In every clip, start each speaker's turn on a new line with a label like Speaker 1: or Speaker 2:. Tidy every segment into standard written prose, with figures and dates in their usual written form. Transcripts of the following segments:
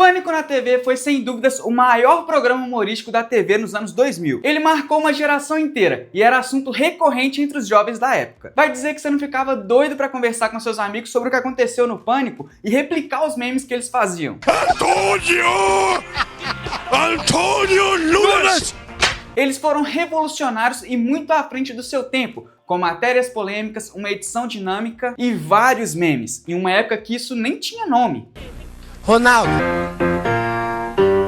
Speaker 1: Pânico na TV foi sem dúvidas o maior programa humorístico da TV nos anos 2000. Ele marcou uma geração inteira e era assunto recorrente entre os jovens da época. Vai dizer que você não ficava doido pra conversar com seus amigos sobre o que aconteceu no Pânico e replicar os memes que eles faziam. Antônio Nunes! Eles foram revolucionários e muito à frente do seu tempo, com matérias polêmicas, uma edição dinâmica e vários memes, em uma época que isso nem tinha nome.
Speaker 2: Ronaldo.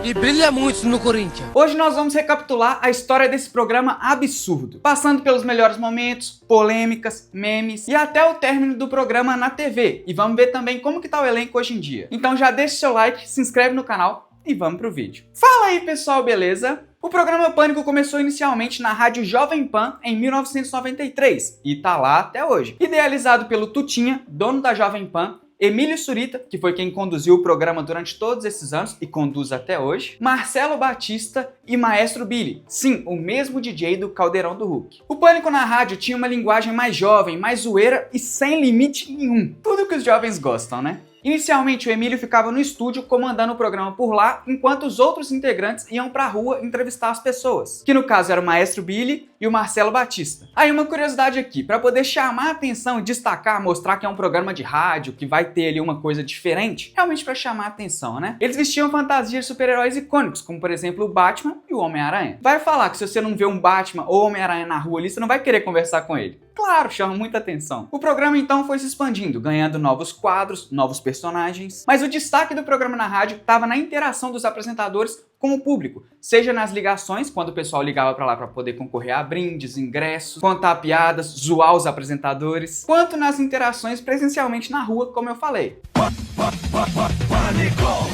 Speaker 2: E brilha muito no Corinthians.
Speaker 1: Hoje nós vamos recapitular a história desse programa absurdo, passando pelos melhores momentos, polêmicas, memes e até o término do programa na TV. E vamos ver também como que tá o elenco hoje em dia. Então já deixa seu like, se inscreve no canal e vamos pro vídeo. Fala aí pessoal, beleza? O programa Pânico começou inicialmente na rádio Jovem Pan em 1993 e tá lá até hoje. Idealizado pelo Tutinha, dono da Jovem Pan, Emílio Surita, que foi quem conduziu o programa durante todos esses anos e conduz até hoje, Marcelo Batista e Maestro Billy, sim, o mesmo DJ do Caldeirão do Hulk. O Pânico na rádio tinha uma linguagem mais jovem, mais zoeira e sem limite nenhum. Tudo que os jovens gostam, né? Inicialmente, o Emílio ficava no estúdio comandando o programa por lá, enquanto os outros integrantes iam pra rua entrevistar as pessoas, que no caso era o Maestro Billy e o Marcelo Batista. Aí uma curiosidade aqui, pra poder chamar a atenção e destacar, mostrar que é um programa de rádio, que vai ter ali uma coisa diferente, realmente pra chamar a atenção, né? Eles vestiam fantasias de super-heróis icônicos, como por exemplo o Batman e o Homem-Aranha. Vai falar que se você não vê um Batman ou Homem-Aranha na rua ali, você não vai querer conversar com ele. Claro, chama muita atenção. O programa então foi se expandindo, ganhando novos quadros, novos personagens, mas o destaque do programa na rádio estava na interação dos apresentadores com o público, seja nas ligações, quando o pessoal ligava pra lá pra poder concorrer a brindes, ingressos, contar piadas, zoar os apresentadores, quanto nas interações presencialmente na rua, como eu falei.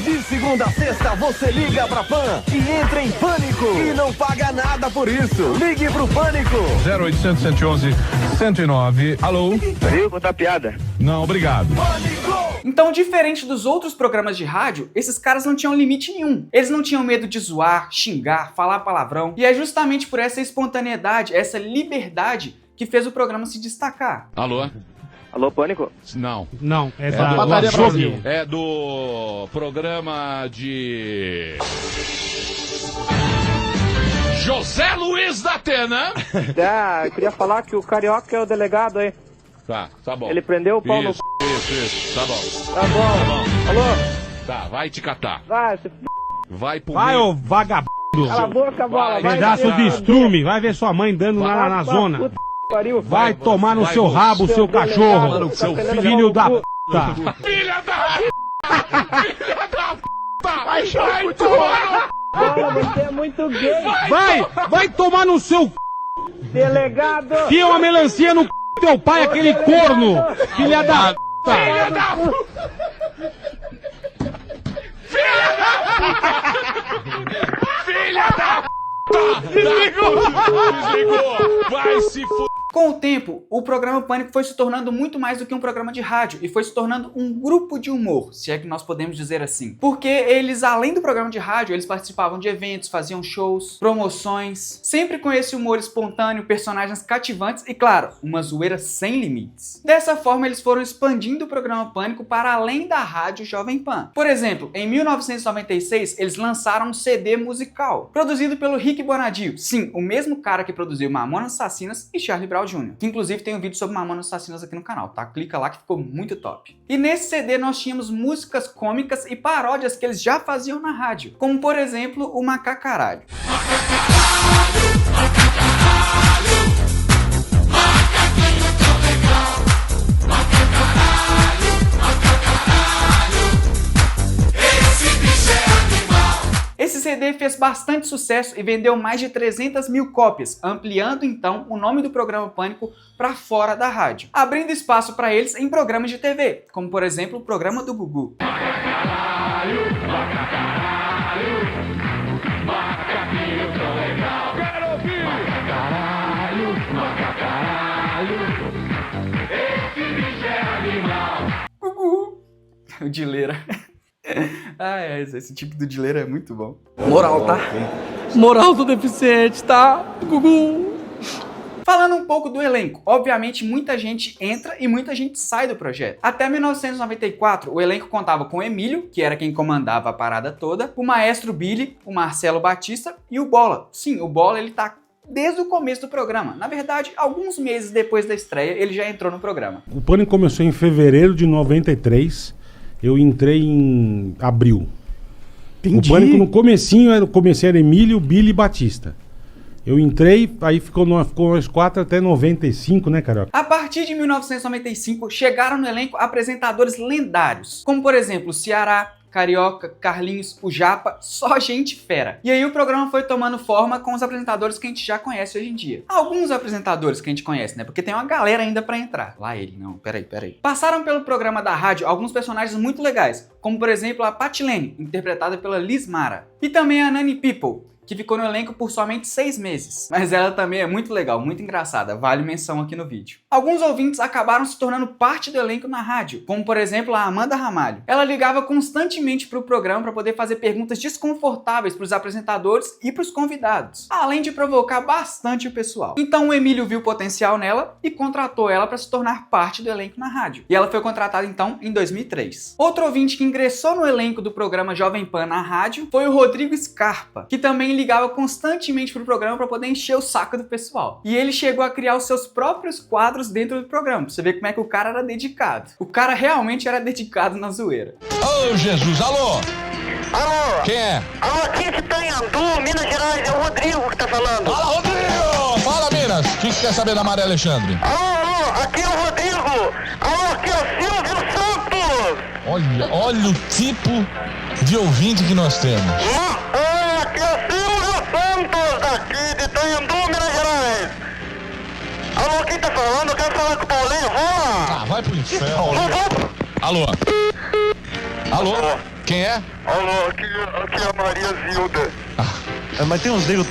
Speaker 3: De segunda a sexta você liga pra Pan e entra em pânico e não paga nada por isso. Ligue pro Pânico.
Speaker 4: 0800 111 109. Alô?
Speaker 5: Viu? Contar piada.
Speaker 4: Não, obrigado.
Speaker 1: Então, diferente dos outros programas de rádio, esses caras não tinham limite nenhum. Eles não tinham medo de zoar, xingar, falar palavrão. E é justamente por essa espontaneidade, essa liberdade que fez o programa se destacar.
Speaker 4: Alô?
Speaker 5: Alô, Pânico?
Speaker 4: Não.
Speaker 6: Não, é
Speaker 4: do
Speaker 6: da
Speaker 4: Padaria
Speaker 6: Brasil.
Speaker 4: Brasil. É do programa de José Luiz da Atena.
Speaker 5: Eu queria falar que o Carioca é o delegado aí.
Speaker 4: Tá bom.
Speaker 5: Ele prendeu o pau no...
Speaker 4: Isso, tá bom.
Speaker 5: Tá bom. Alô?
Speaker 4: Tá, vai te catar.
Speaker 5: Vai, se
Speaker 4: Vai pro
Speaker 6: Vai,
Speaker 4: meio.
Speaker 6: ô vagabundo!
Speaker 5: Cala a boca, bola. Vai,
Speaker 6: Pedaço
Speaker 5: se-
Speaker 6: de estrume, vai ver sua mãe dando lá na zona.
Speaker 5: Puta que pariu.
Speaker 6: Vai tomar no
Speaker 4: vai
Speaker 6: seu
Speaker 4: você,
Speaker 6: rabo, seu
Speaker 5: delegado,
Speaker 6: cachorro!
Speaker 5: tá
Speaker 4: seu
Speaker 5: querendo
Speaker 6: Filho
Speaker 5: dar
Speaker 6: da
Speaker 5: no cu.
Speaker 6: puta!
Speaker 4: Filha da Filha da Vai tomar
Speaker 5: Bola, você é muito gay.
Speaker 6: Vai tomar no seu c...
Speaker 5: Delegado.
Speaker 6: Fia uma melancia no c... teu pai, aquele corno! Filha da puta!
Speaker 4: Filha da Filha da Desligou! Vai se f...
Speaker 1: Com o tempo, o programa Pânico foi se tornando muito mais do que um programa de rádio e foi se tornando um grupo de humor, se é que nós podemos dizer assim. Porque eles, além do programa de rádio, eles participavam de eventos, faziam shows, promoções, sempre com esse humor espontâneo, personagens cativantes e, claro, uma zoeira sem limites. Dessa forma, eles foram expandindo o programa Pânico para além da rádio Jovem Pan. Por exemplo, em 1996, eles lançaram um CD musical, produzido pelo Rick Bonadio, sim, o mesmo cara que produziu Mamonas Assassinas e Charlie Brown Jr., que inclusive tem um vídeo sobre Mamonas Assassinas aqui no canal, tá? Clica lá que ficou muito top. E nesse CD nós tínhamos músicas cômicas e paródias que eles já faziam na rádio, como por exemplo o Macacaralho. Esse CD fez bastante sucesso e vendeu mais de 300 mil cópias, ampliando então o nome do programa Pânico para fora da rádio, abrindo espaço para eles em programas de TV, como por exemplo o programa do Gugu. Gugu, o Dileira. Esse tipo do Dileira é muito bom.
Speaker 2: Moral, tá? Moral do deficiente, tá? Gugu!
Speaker 1: Falando um pouco do elenco, obviamente muita gente entra e muita gente sai do projeto. Até 1994, o elenco contava com o Emílio, que era quem comandava a parada toda, o maestro Billy, o Marcelo Batista e o Bola. Sim, o Bola ele tá desde o começo do programa. Na verdade, alguns meses depois da estreia, ele já entrou no programa.
Speaker 6: O Pânico começou em fevereiro de 93. Eu entrei em abril.
Speaker 7: Entendi.
Speaker 6: O Pânico no comecinho era Emílio, Billy e Batista. Eu entrei, aí ficou nós 4 até 95, né, Carioca?
Speaker 1: A partir de 1995, chegaram no elenco apresentadores lendários, como por exemplo, Ceará, Carioca, Carlinhos, o Japa, só gente fera. E aí o programa foi tomando forma com os apresentadores que a gente já conhece hoje em dia. Alguns apresentadores que a gente conhece, né? Porque tem uma galera ainda pra entrar. Lá ele, não, peraí. Passaram pelo programa da rádio alguns personagens muito legais, como por exemplo a Patilene, interpretada pela Liz Mara. E também a Nani People, que ficou no elenco por somente 6 meses. Mas ela também é muito legal, muito engraçada, vale menção aqui no vídeo. Alguns ouvintes acabaram se tornando parte do elenco na rádio, como por exemplo a Amanda Ramalho. Ela ligava constantemente para o programa para poder fazer perguntas desconfortáveis para os apresentadores e para os convidados, além de provocar bastante o pessoal. Então o Emílio viu potencial nela e contratou ela para se tornar parte do elenco na rádio. E ela foi contratada então em 2003. Outro ouvinte que ingressou no elenco do programa Jovem Pan na rádio foi o Rodrigo Scarpa, que também ligava constantemente pro programa para poder encher o saco do pessoal. E ele chegou a criar os seus próprios quadros dentro do programa, pra você ver como é que o cara era dedicado. O cara realmente era dedicado na zoeira.
Speaker 4: Ô, Jesus, alô?
Speaker 8: Alô?
Speaker 4: Quem é?
Speaker 8: Alô, aqui de Itanhandu, Minas Gerais, é o Rodrigo que tá falando.
Speaker 4: Fala, Rodrigo! Fala, Minas. O que você quer saber da Maria Alexandre?
Speaker 8: Alô, aqui é o Rodrigo. Alô, aqui é o Silvio Santos.
Speaker 4: Olha o tipo de ouvinte que nós temos.
Speaker 8: Aqui é o Silvio Santos, daqui de Itanhandu, Minas Gerais. Alô, quem tá falando? Eu quero falar com o Paulinho, rola.
Speaker 4: Ah, vai pro inferno. Alô? Alô? Quem é?
Speaker 8: Alô, aqui é a Maria Zilda.
Speaker 7: Mas tem uns negros...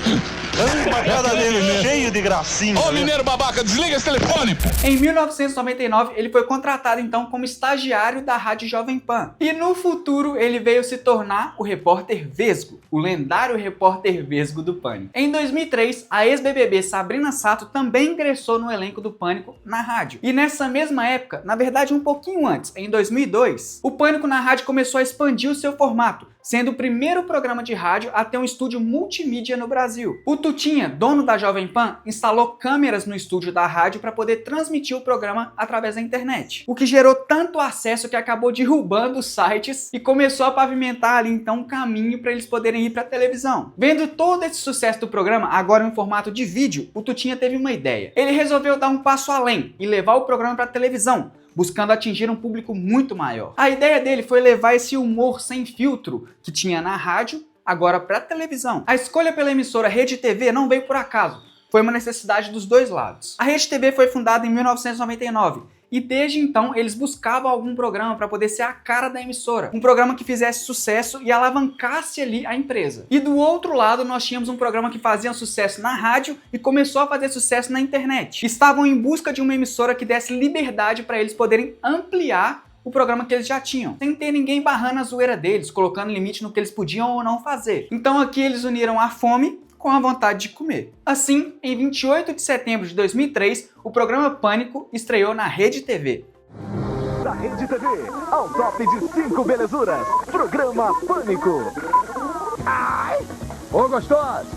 Speaker 7: Cada negro cheio de gracinha.
Speaker 4: Ô, mineiro babaca, desliga esse telefone, pô.
Speaker 1: Em 1999, ele foi contratado então como estagiário da Rádio Jovem Pan. E no futuro, ele veio se tornar o repórter Vesgo, o lendário repórter Vesgo do Pânico. Em 2003, a ex-BBB Sabrina Sato também ingressou no elenco do Pânico na rádio. E nessa mesma época, na verdade um pouquinho antes, em 2002, o Pânico na rádio começou a expandir o seu formato, sendo o primeiro programa de rádio a ter um estúdio multimídia no Brasil. O Tutinha, dono da Jovem Pan, instalou câmeras no estúdio da rádio para poder transmitir o programa através da internet, o que gerou tanto acesso que acabou derrubando os sites e começou a pavimentar ali então um caminho para eles poderem ir para a televisão. Vendo todo esse sucesso do programa, agora em formato de vídeo, o Tutinha teve uma ideia. Ele resolveu dar um passo além e levar o programa para a televisão, buscando atingir um público muito maior. A ideia dele foi levar esse humor sem filtro que tinha na rádio agora para a televisão. A escolha pela emissora Rede TV não veio por acaso, foi uma necessidade dos dois lados. A Rede TV foi fundada em 1999 e desde então eles buscavam algum programa para poder ser a cara da emissora, um programa que fizesse sucesso e alavancasse ali a empresa. E do outro lado nós tínhamos um programa que fazia sucesso na rádio e começou a fazer sucesso na internet. Estavam em busca de uma emissora que desse liberdade para eles poderem ampliar o programa que eles já tinham, sem ter ninguém barrando a zoeira deles, colocando limite no que eles podiam ou não fazer. Então aqui eles uniram a fome com a vontade de comer. Assim, em 28 de setembro de 2003, o programa Pânico estreou na Rede TV.
Speaker 3: Da Rede TV, ao top de 5 belezuras, programa Pânico. Ai! Ô gostoso!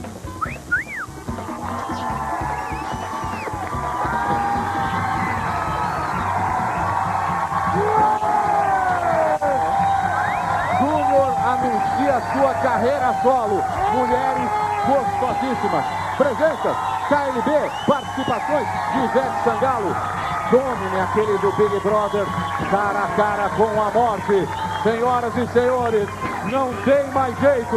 Speaker 9: Júnior anuncia sua carreira solo. Mulheres gostosíssimas. Presenças, KLB, participações de Ivete Sangalo. Domine aquele do Big Brother, cara a cara com a morte. Senhoras e senhores, não tem mais jeito.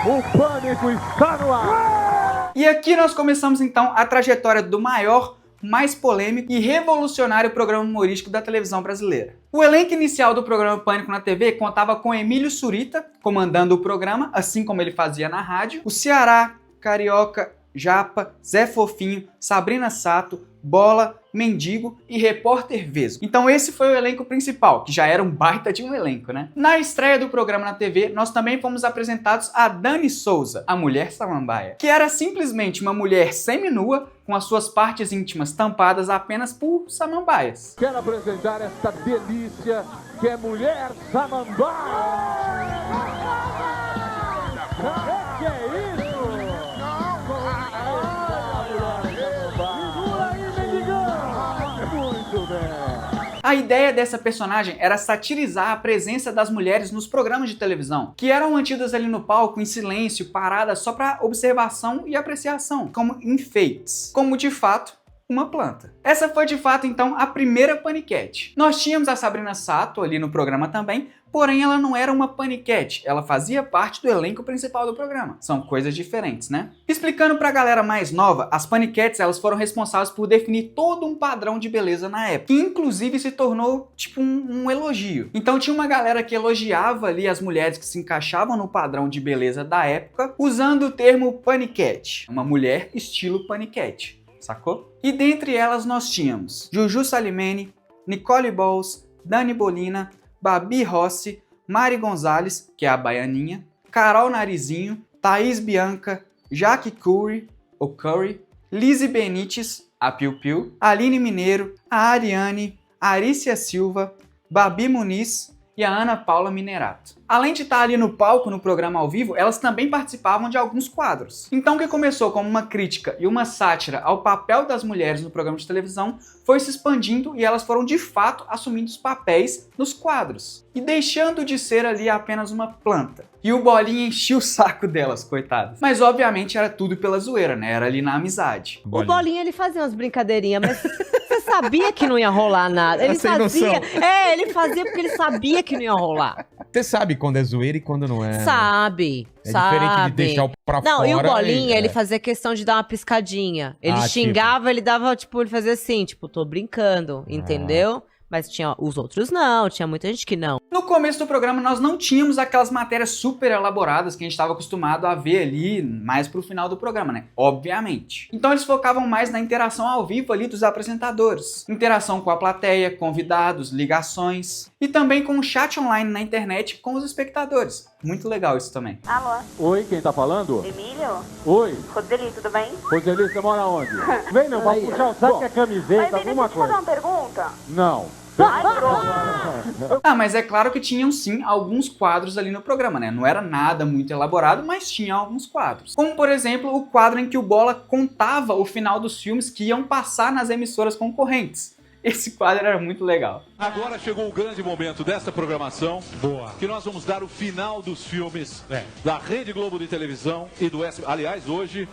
Speaker 9: O Pânico está no ar.
Speaker 1: E aqui nós começamos então a trajetória do maior, mais polêmico e revolucionário programa humorístico da televisão brasileira. O elenco inicial do programa Pânico na TV contava com Emílio Surita comandando o programa, assim como ele fazia na rádio, o Ceará, Carioca, Japa, Zé Fofinho, Sabrina Sato, Bola Mendigo e Repórter Vesgo. Então esse foi o elenco principal, que já era um baita de um elenco, né? Na estreia do programa na TV, nós também fomos apresentados a Dani Souza, a Mulher Samambaia, que era simplesmente uma mulher seminua com as suas partes íntimas tampadas apenas por samambaias.
Speaker 9: Quero apresentar esta delícia que é Mulher Samambaia. Que é isso? Muito bem.
Speaker 1: A ideia dessa personagem era satirizar a presença das mulheres nos programas de televisão, que eram mantidas ali no palco em silêncio, paradas só para observação e apreciação, como enfeites, como de fato uma planta. Essa foi de fato então a primeira paniquete. Nós tínhamos a Sabrina Sato ali no programa também, porém ela não era uma paniquete, ela fazia parte do elenco principal do programa. São coisas diferentes, né? Explicando pra galera mais nova, as paniquetes elas foram responsáveis por definir todo um padrão de beleza na época, que inclusive se tornou tipo um elogio. Então tinha uma galera que elogiava ali as mulheres que se encaixavam no padrão de beleza da época, usando o termo paniquete, uma mulher estilo paniquete. Sacou? E dentre elas nós tínhamos Juju Salimene, Nicole Balls, Dani Bolina, Babi Rossi, Mari Gonzalez, que é a baianinha, Carol Narizinho, Thaís Bianca, Jaque Curry, ou Curry, Lizzy Benites, a Piu Piu, Aline Mineiro, a Ariane, Arícia Silva, Babi Muniz e a Ana Paula Minerato. Além de estar ali no palco, no programa ao vivo, elas também participavam de alguns quadros. Então o que começou como uma crítica e uma sátira ao papel das mulheres no programa de televisão foi se expandindo e elas foram de fato assumindo os papéis nos quadros e deixando de ser ali apenas uma planta. E o Bolinha enchia o saco delas, coitadas. Mas obviamente era tudo pela zoeira, né? Era ali na amizade.
Speaker 10: O Bolinha ele fazia umas brincadeirinhas, mas você sabia que não ia rolar nada. Ele fazia, ele fazia porque ele sabia que não ia rolar.
Speaker 11: Você sabe quando é zoeira e quando não é.
Speaker 10: Sabe.
Speaker 11: Diferente de deixar o pra fora.
Speaker 10: Não, e o Bolinha, ele fazia questão de dar uma piscadinha. Ele xingava, ele dava, tipo, ele fazia assim, tipo, tô brincando, entendeu? Mas tinha os outros não, tinha muita gente que não.
Speaker 1: No começo do programa nós não tínhamos aquelas matérias super elaboradas que a gente estava acostumado a ver ali mais pro final do programa, né? Obviamente. Então eles focavam mais na interação ao vivo ali dos apresentadores. Interação com a plateia, convidados, ligações e também com o chat online na internet com os espectadores. Muito legal isso também.
Speaker 12: Alô?
Speaker 9: Oi, quem tá falando?
Speaker 12: Emílio?
Speaker 9: Oi.
Speaker 12: Roseli, tudo bem?
Speaker 9: Roseli, você mora onde? Vem não, vai puxar o saco, a camiseta, alguma
Speaker 12: Deixa eu
Speaker 9: coisa.
Speaker 12: fazer uma pergunta?
Speaker 9: Não.
Speaker 12: Ai, pronto.
Speaker 1: Ah, mas é claro que tinham sim alguns quadros ali no programa, né? Não era nada muito elaborado, mas tinha alguns quadros. Como, por exemplo, o quadro em que o Bola contava o final dos filmes que iam passar nas emissoras concorrentes. Esse quadro era muito legal.
Speaker 13: Agora chegou o grande momento desta programação. Boa. Que nós vamos dar o final dos filmes da Rede Globo de televisão e do SBT. Aliás, hoje,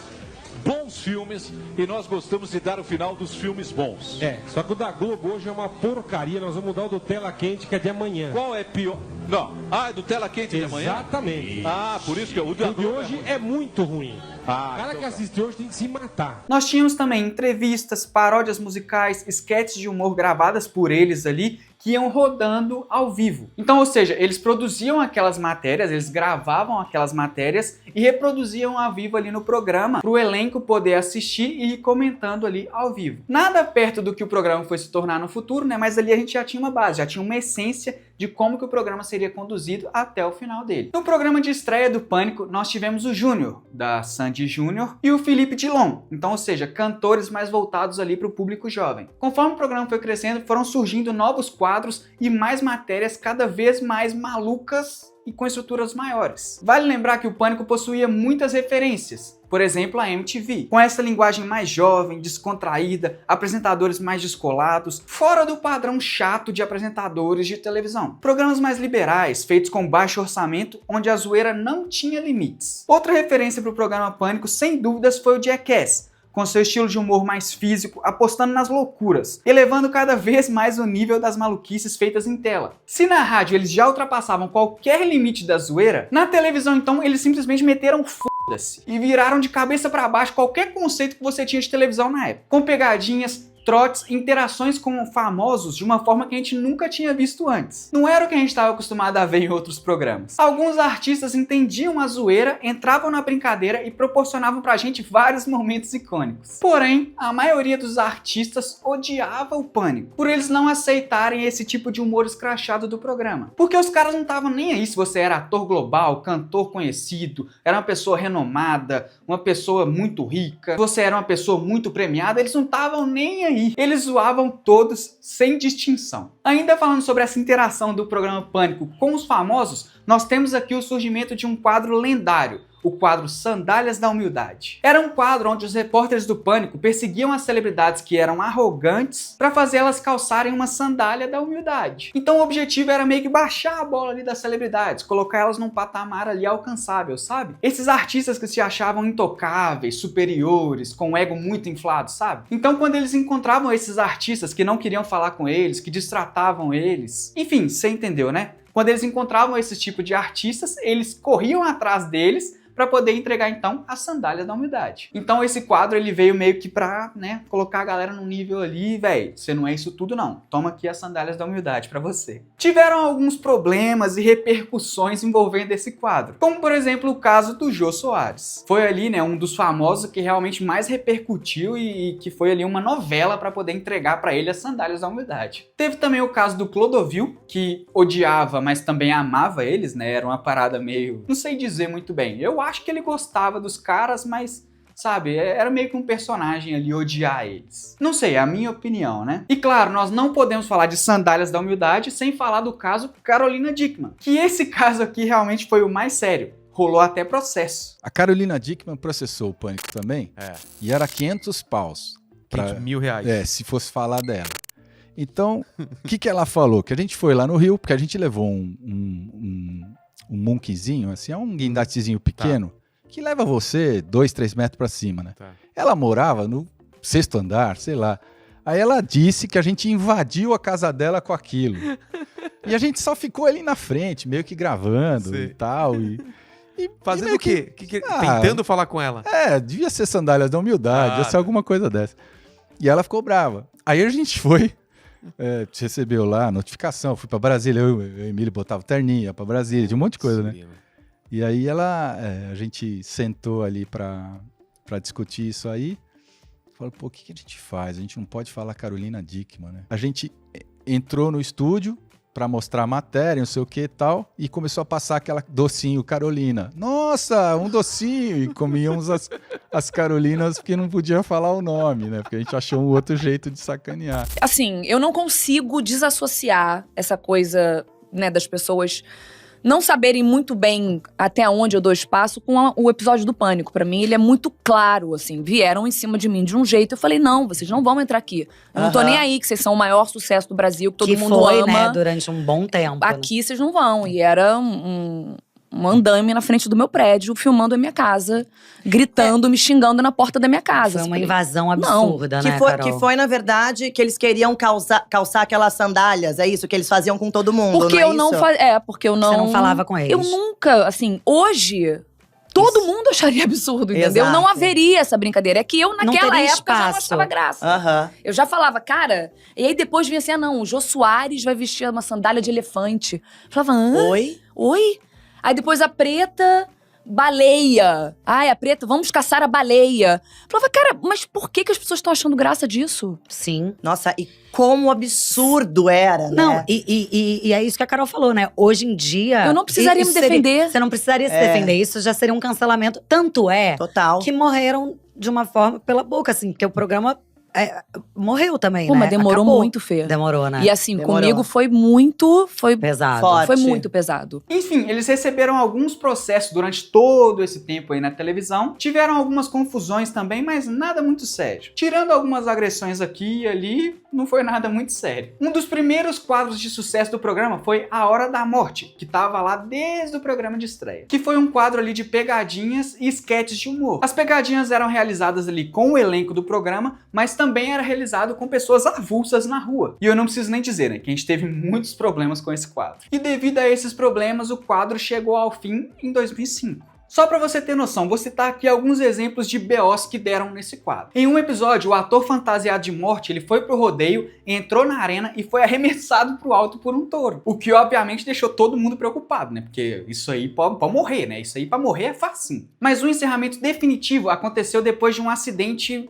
Speaker 13: bons filmes, e nós gostamos de dar o final dos filmes bons.
Speaker 14: Só que o da Globo hoje é uma porcaria. Nós vamos mudar o do Tela Quente, que é de amanhã.
Speaker 13: Qual é pior? Não. É do Tela Quente de amanhã?
Speaker 14: Exatamente.
Speaker 13: Por isso que o da
Speaker 14: de hoje é muito ruim. O cara
Speaker 13: então
Speaker 14: que assistiu hoje tem que se matar.
Speaker 1: Nós tínhamos também entrevistas, paródias musicais, esquetes de humor gravadas por eles ali, que iam rodando ao vivo. Então, ou seja, eles produziam aquelas matérias, eles gravavam aquelas matérias e reproduziam ao vivo ali no programa para o elenco poder assistir e ir comentando ali ao vivo. Nada perto do que o programa foi se tornar no futuro, né? Mas ali a gente já tinha uma base, já tinha uma essência de como que o programa seria conduzido até o final dele. No programa de estreia do Pânico, nós tivemos o Júnior, da Sandy Júnior, e o Felipe Dilon. Então, ou seja, cantores mais voltados ali para o público jovem. Conforme o programa foi crescendo, foram surgindo novos quadros e mais matérias cada vez mais malucas e com estruturas maiores. Vale lembrar que o Pânico possuía muitas referências. Por exemplo, a MTV, com essa linguagem mais jovem, descontraída, apresentadores mais descolados, fora do padrão chato de apresentadores de televisão. Programas mais liberais, feitos com baixo orçamento, onde a zoeira não tinha limites. Outra referência para o programa Pânico, sem dúvidas, foi o Jackass, com seu estilo de humor mais físico, apostando nas loucuras, elevando cada vez mais o nível das maluquices feitas em tela. Se na rádio eles já ultrapassavam qualquer limite da zoeira, na televisão então eles simplesmente meteram foda-se e viraram de cabeça para baixo qualquer conceito que você tinha de televisão na época, com pegadinhas, trotes, interações com famosos de uma forma que a gente nunca tinha visto antes. Não era o que a gente estava acostumado a ver em outros programas. Alguns artistas entendiam a zoeira, entravam na brincadeira e proporcionavam pra gente vários momentos icônicos. Porém, a maioria dos artistas odiava o Pânico, por eles não aceitarem esse tipo de humor escrachado do programa. Porque os caras não estavam nem aí se você era ator global, cantor conhecido, era uma pessoa renomada, uma pessoa muito rica, você era uma pessoa muito premiada, eles não estavam nem aí. Eles zoavam todos sem distinção. Ainda falando sobre essa interação do programa Pânico com os famosos, nós temos aqui o surgimento de um quadro lendário, o quadro Sandálias da Humildade. Era um quadro onde os repórteres do Pânico perseguiam as celebridades que eram arrogantes para fazer elas calçarem uma sandália da humildade. Então o objetivo era meio que baixar a bola ali das celebridades, colocar elas num patamar ali alcançável, sabe? Esses artistas que se achavam intocáveis, superiores, com o ego muito inflado, sabe? Então quando eles encontravam esses artistas que não queriam falar com eles, que destratavam eles, enfim, você entendeu, né? Quando eles encontravam esse tipo de artistas, eles corriam atrás deles para poder entregar então a sandália da humildade. Então esse quadro ele veio meio que pra, né, colocar a galera num nível ali, velho, você não é isso tudo não, toma aqui as sandálias da humildade para você. Tiveram alguns problemas e repercussões envolvendo esse quadro, como por exemplo o caso do Jô Soares. Foi ali, né, um dos famosos que realmente mais repercutiu e que foi ali uma novela para poder entregar para ele as sandálias da humildade. Teve também o caso do Clodovil, que odiava, mas também amava eles, né, era uma parada meio, não sei dizer muito bem, eu acho que ele gostava dos caras, mas, sabe, era meio que um personagem ali odiar eles. Não sei, é a minha opinião, né? E claro, nós não podemos falar de Sandálias da Humildade sem falar do caso Carolina Dickmann, que esse caso aqui realmente foi o mais sério. Rolou até processo.
Speaker 15: A Carolina Dickmann processou o Pânico também, e era 500 paus.
Speaker 11: 500 mil reais.
Speaker 15: Se fosse falar dela. Então, o que ela falou? Que a gente foi lá no Rio, porque a gente levou um monkeyzinho, assim, é um guindastezinho pequeno, que leva você 2, 3 metros pra cima, né? Ela morava no 6º andar, sei lá. Aí ela disse que a gente invadiu a casa dela com aquilo. E a gente só ficou ali na frente, meio que gravando e tal. E
Speaker 11: fazendo o quê? Tentando falar com ela?
Speaker 15: Devia ser Sandálias da Humildade, devia ser alguma coisa dessa. E ela ficou brava. Aí a gente foi... recebeu lá a notificação, fui pra Brasília, eu e o Emílio botava terninha pra Brasília, de um monte de coisa, né? E aí a gente sentou ali pra discutir isso aí, falou, pô, o que a gente faz? A gente não pode falar Carolina Dickmann, né? A gente entrou no estúdio pra mostrar a matéria, não sei o que e tal, e começou a passar aquela docinho Carolina. Nossa, um docinho! E comíamos as Carolinas porque não podia falar o nome, né? Porque a gente achou um outro jeito de sacanear.
Speaker 16: Assim, eu não consigo desassociar essa coisa, né, das pessoas não saberem muito bem até onde eu dou espaço com o episódio do Pânico. Pra mim, ele é muito claro, assim. Vieram em cima de mim de um jeito. Eu falei, não, vocês não vão entrar aqui. Eu não tô nem aí, que vocês são o maior sucesso do Brasil, que todo mundo ama.
Speaker 17: Né, durante um bom tempo.
Speaker 16: Aqui vocês não vão. E era um andame na frente do meu prédio, filmando a minha casa, gritando, me xingando na porta da minha casa.
Speaker 17: Foi uma invasão absurda, né,
Speaker 18: Carol?
Speaker 17: Que
Speaker 18: foi, na verdade, que eles queriam calçar aquelas sandálias, é isso que eles faziam com todo mundo,
Speaker 16: porque eu não fazia. Porque eu não...
Speaker 17: Você não falava com eles.
Speaker 16: Eu nunca, assim, hoje... Todo mundo acharia absurdo, entendeu?
Speaker 18: Exato.
Speaker 16: Não haveria essa brincadeira. É que eu, naquela época,
Speaker 17: espaço.
Speaker 16: já não achava graça. Eu já falava, cara... E aí depois vinha assim, o Jô Soares vai vestir uma sandália de elefante. Eu falava, Oi? Aí depois a Preta, baleia. Ai, a Preta, vamos caçar a baleia. Eu falava, cara, mas por que as pessoas estão achando graça disso?
Speaker 17: Sim.
Speaker 18: Nossa, e como absurdo era, né?
Speaker 17: Não, e é isso que a Carol falou, né? Hoje em dia...
Speaker 16: Eu não precisaria me defender.
Speaker 17: Você não precisaria se defender. Isso já seria um cancelamento. Tanto
Speaker 18: Total.
Speaker 17: que morreram de uma forma pela boca, assim. Porque o programa... morreu também,
Speaker 16: né? Mas demorou muito, Fê.
Speaker 17: Demorou, né?
Speaker 16: E assim, comigo foi muito...
Speaker 17: pesado.
Speaker 16: Forte. Foi muito pesado.
Speaker 1: Enfim, eles receberam alguns processos durante todo esse tempo aí na televisão. Tiveram algumas confusões também, mas nada muito sério. Tirando algumas agressões aqui e ali, não foi nada muito sério. Um dos primeiros quadros de sucesso do programa foi A Hora da Morte, que tava lá desde o programa de estreia. Que foi um quadro ali de pegadinhas e esquetes de humor. As pegadinhas eram realizadas ali com o elenco do programa, mas também era realizado com pessoas avulsas na rua. E eu não preciso nem dizer, né, que a gente teve muitos problemas com esse quadro. E devido a esses problemas, o quadro chegou ao fim em 2005. Só pra você ter noção, vou citar aqui alguns exemplos de BOs que deram nesse quadro. Em um episódio, o ator fantasiado de morte, ele foi pro rodeio, entrou na arena e foi arremessado pro alto por um touro. O que obviamente deixou todo mundo preocupado, né? Porque isso aí pode morrer, né? Isso aí pra morrer é facinho. Mas o encerramento definitivo aconteceu depois de um acidente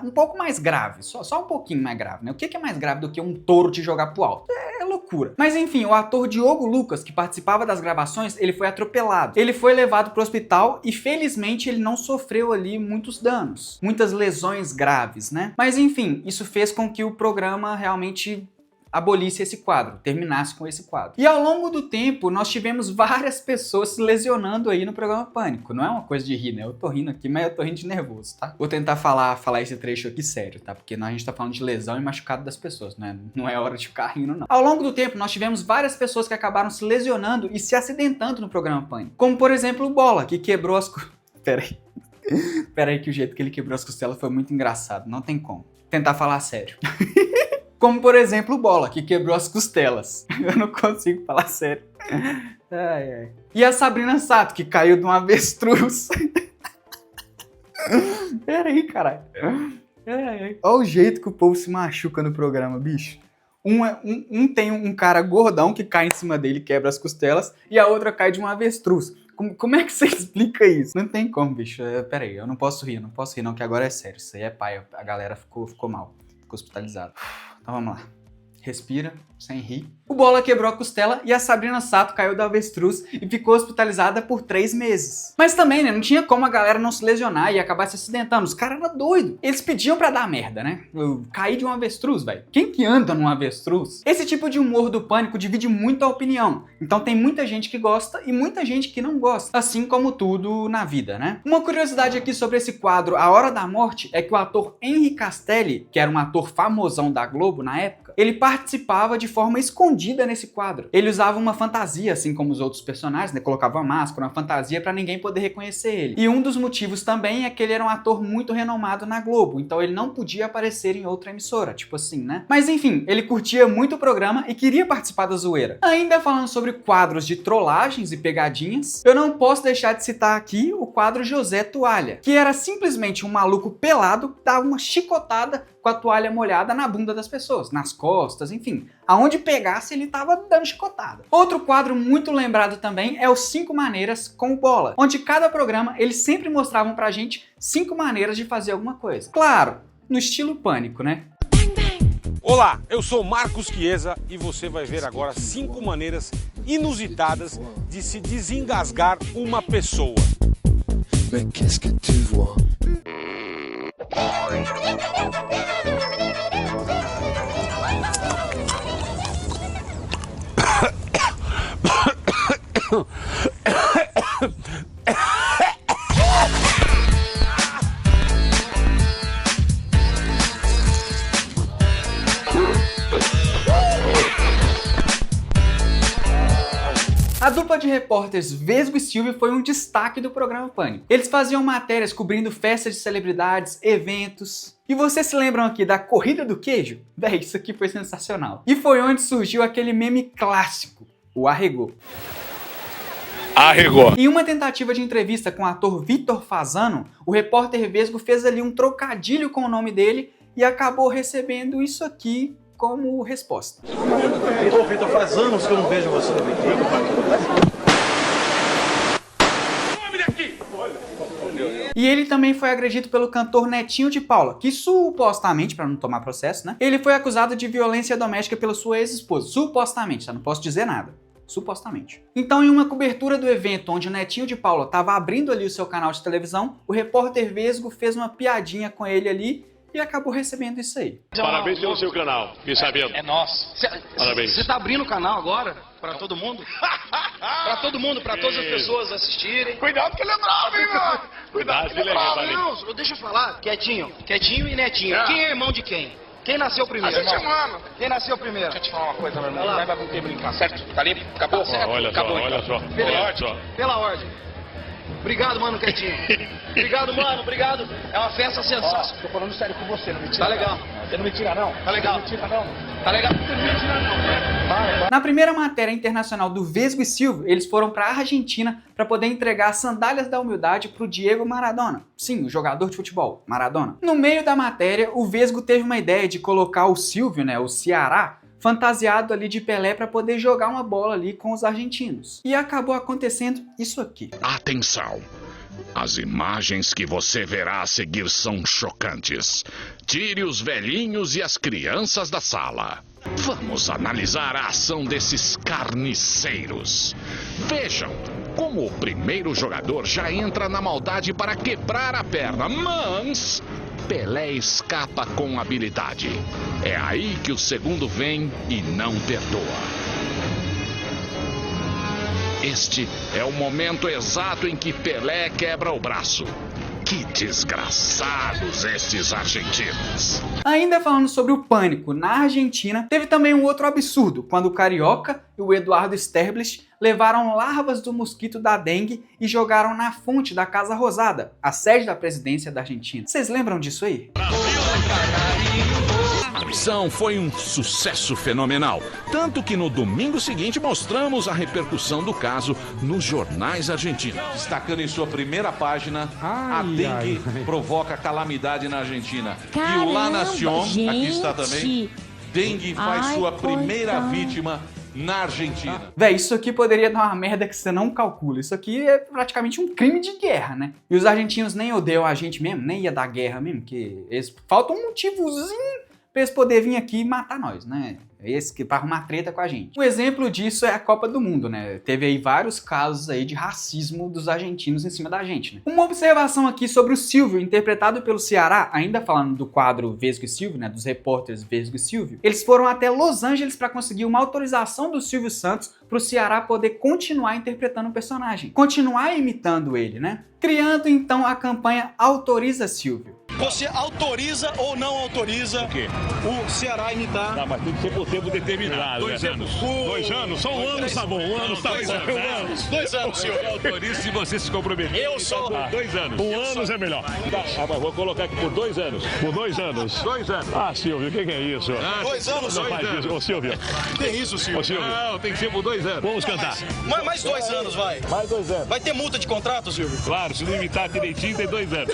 Speaker 1: um pouco mais grave, só um pouquinho mais grave, né? O que é mais grave do que um touro te jogar pro alto? É loucura. Mas enfim, o ator Diogo Lucas, que participava das gravações, ele foi atropelado. Ele foi levado pro hospital e felizmente ele não sofreu ali muitos danos, muitas lesões graves, né? Mas enfim, isso fez com que o programa realmente abolisse esse quadro, terminasse com esse quadro. E ao longo do tempo, nós tivemos várias pessoas se lesionando aí no programa Pânico. Não é uma coisa de rir, né? Eu tô rindo aqui, mas eu tô rindo de nervoso, tá? Vou tentar falar esse trecho aqui sério, tá? Porque a gente tá falando de lesão e machucado das pessoas, né? Não é hora de ficar rindo, não. Ao longo do tempo, nós tivemos várias pessoas que acabaram se lesionando e se acidentando no programa Pânico. Como, por exemplo, o Bola, que quebrou as... Pera aí que o jeito que ele quebrou as costelas foi muito engraçado. Não tem como. Tentar falar sério. Como, por exemplo, o Bola, que quebrou as costelas. Eu não consigo falar sério. Ai, ai. E a Sabrina Sato, que caiu de um avestruz. Pera aí, caralho. Olha o jeito que o povo se machuca no programa, bicho. Tem um cara gordão que cai em cima dele e quebra as costelas, e a outra cai de um avestruz. Como é que você explica isso? Não tem como, bicho. Pera aí, eu não posso rir não, que agora é sério. Isso aí é pai, a galera ficou mal. Ficou hospitalizado. Então vamos lá. Respira, sem rir. O Bola quebrou a costela e a Sabrina Sato caiu do avestruz e ficou hospitalizada por 3 meses. Mas também, né, não tinha como a galera não se lesionar e acabar se acidentando. Os caras eram doidos. Eles pediam pra dar merda, né? Eu caí de um avestruz, velho. Quem que anda num avestruz? Esse tipo de humor do Pânico divide muito a opinião. Então tem muita gente que gosta e muita gente que não gosta. Assim como tudo na vida, né? Uma curiosidade aqui sobre esse quadro A Hora da Morte é que o ator Henry Castelli, que era um ator famosão da Globo na época, ele participava de forma escondida nesse quadro. Ele usava uma fantasia, assim como os outros personagens, né? Colocava uma máscara, uma fantasia pra ninguém poder reconhecer ele. E um dos motivos também é que ele era um ator muito renomado na Globo, então ele não podia aparecer em outra emissora, tipo assim, né? Mas enfim, ele curtia muito o programa e queria participar da zoeira. Ainda falando sobre quadros de trollagens e pegadinhas, eu não posso deixar de citar aqui o quadro José Toalha, que era simplesmente um maluco pelado que dava uma chicotada com a toalha molhada na bunda das pessoas, nas costas, enfim. Aonde pegasse, ele tava dando chicotada. Outro quadro muito lembrado também é os 5 maneiras com o Bola, onde cada programa eles sempre mostravam pra gente 5 maneiras de fazer alguma coisa. Claro, no estilo Pânico, né?
Speaker 14: Olá, eu sou Marcos Chiesa e você vai ver agora 5 maneiras inusitadas de se desengasgar uma pessoa. Mas qu'est-ce que tu vois?
Speaker 1: A dupla de repórteres Vesgo e Silvio foi um destaque do programa Pânico. Eles faziam matérias cobrindo festas de celebridades, eventos. E vocês se lembram aqui da corrida do queijo? Véi, isso aqui foi sensacional. E foi onde surgiu aquele meme clássico, o arregou.
Speaker 14: Arregou.
Speaker 1: Em uma tentativa de entrevista com o ator Vitor Fasano, o repórter Vesgo fez ali um trocadilho com o nome dele e acabou recebendo isso aqui como resposta.
Speaker 7: Ô, Vitor, faz anos que eu não vejo você.
Speaker 1: E ele também foi agredido pelo cantor Netinho de Paula, que supostamente, para não tomar processo, né? Ele foi acusado de violência doméstica pela sua ex-esposa. Supostamente, tá? Não posso dizer nada. Supostamente. Então, em uma cobertura do evento onde o Netinho de Paula estava abrindo ali o seu canal de televisão, o repórter Vesgo fez uma piadinha com ele ali e acabou recebendo isso aí.
Speaker 19: Parabéns pelo seu canal, fiquei sabendo.
Speaker 2: É nosso.
Speaker 19: Parabéns.
Speaker 2: Você tá abrindo o canal agora? Pra todo mundo? Pra todo mundo, pra todas as pessoas assistirem.
Speaker 19: Cuidado que ele é bravo, hein, mano? Cuidado que ele é bravo, hein?
Speaker 2: Não, deixa eu falar. Quietinho e Netinho. É. Quem é irmão de quem? Quem nasceu primeiro?
Speaker 19: A gente é mano.
Speaker 2: Quem nasceu primeiro?
Speaker 19: Deixa eu te falar uma coisa, meu irmão. Não vai poder brincar, certo? Tá limpo? Acabou?
Speaker 2: Certo.
Speaker 19: Olha
Speaker 2: Acabou,
Speaker 19: só, olha só.
Speaker 2: Pela ordem. Obrigado, mano, Quietinho. Obrigado, mano, obrigado. É uma festa sensacional.
Speaker 19: Tô falando sério com você, não me tira.
Speaker 2: Tá legal.
Speaker 19: Você não me tira, não. Tá legal. Não me tira, não. Tá legal. Você não me tira, não.
Speaker 1: Na primeira matéria internacional do Vesgo e Silvio, eles foram para a Argentina para poder entregar as sandálias da humildade para o Diego Maradona. Sim, o jogador de futebol, Maradona. No meio da matéria, o Vesgo teve uma ideia de colocar o Silvio, né, o Ceará, fantasiado ali de Pelé para poder jogar uma bola ali com os argentinos. E acabou acontecendo isso aqui.
Speaker 20: Atenção! As imagens que você verá a seguir são chocantes. Tire os velhinhos e as crianças da sala. Vamos analisar a ação desses carniceiros. Vejam como o primeiro jogador já entra na maldade para quebrar a perna, mas Pelé escapa com habilidade. É aí que o segundo vem e não perdoa. Este é o momento exato em que Pelé quebra o braço. Que desgraçados estes argentinos.
Speaker 1: Ainda falando sobre o pânico na Argentina, teve também um outro absurdo, quando o Carioca e o Eduardo Sterblich levaram larvas do mosquito da dengue e jogaram na fonte da Casa Rosada, a sede da presidência da Argentina. Vocês lembram disso aí?
Speaker 20: A missão foi um sucesso fenomenal, tanto que no domingo seguinte mostramos a repercussão do caso nos jornais argentinos.
Speaker 13: Destacando em sua primeira página, a dengue provoca calamidade na Argentina.
Speaker 21: Caramba,
Speaker 13: e o La Nación,
Speaker 21: gente.
Speaker 13: aqui está também, dengue faz sua primeira vítima na Argentina.
Speaker 1: Véi, isso aqui poderia dar uma merda que você não calcula. Isso aqui é praticamente um crime de guerra, né? E os argentinos nem odeiam a gente mesmo, nem ia dar guerra mesmo, porque falta um motivozinho pra eles poderem vir aqui e matar nós, né? Esse que para arrumar treta com a gente. Um exemplo disso é a Copa do Mundo, né? Teve aí vários casos aí de racismo dos argentinos em cima da gente, né? Uma observação aqui sobre o Silvio, interpretado pelo Ceará, ainda falando do quadro Vesgo e Silvio, né? Dos repórteres Vesgo e Silvio. Eles foram até Los Angeles para conseguir uma autorização do Silvio Santos pro Ceará poder continuar interpretando o personagem. Continuar imitando ele, né? Criando então a campanha Autoriza Silvio.
Speaker 22: Você autoriza ou não autoriza
Speaker 4: o quê?
Speaker 22: O Ceará imitar?
Speaker 4: Não, mas tem que ser por tempo determinado.
Speaker 22: 2 anos.
Speaker 4: 2 anos? Só um ano tá bom. Um ano tá bom.
Speaker 22: 2 anos, senhor.
Speaker 4: Eu autorizo se você se comprometer.
Speaker 22: Eu sou.
Speaker 4: 2 anos. 1 ano é melhor. Ah, mas vou colocar aqui por 2 anos. Por 2 anos. 2 anos. Ah, Silvio, o que é isso?
Speaker 22: 2 anos,
Speaker 4: não faz isso. Ô, Silvio.
Speaker 22: Que isso, Silvio?
Speaker 4: Ô, Silvio. Não, tem que ser por 2 anos. Vamos cantar.
Speaker 22: Mais 2 anos, vai.
Speaker 4: Mais 2 anos.
Speaker 22: Vai ter multa de contrato, Silvio?
Speaker 4: Claro, se não imitar direitinho, tem 2 anos.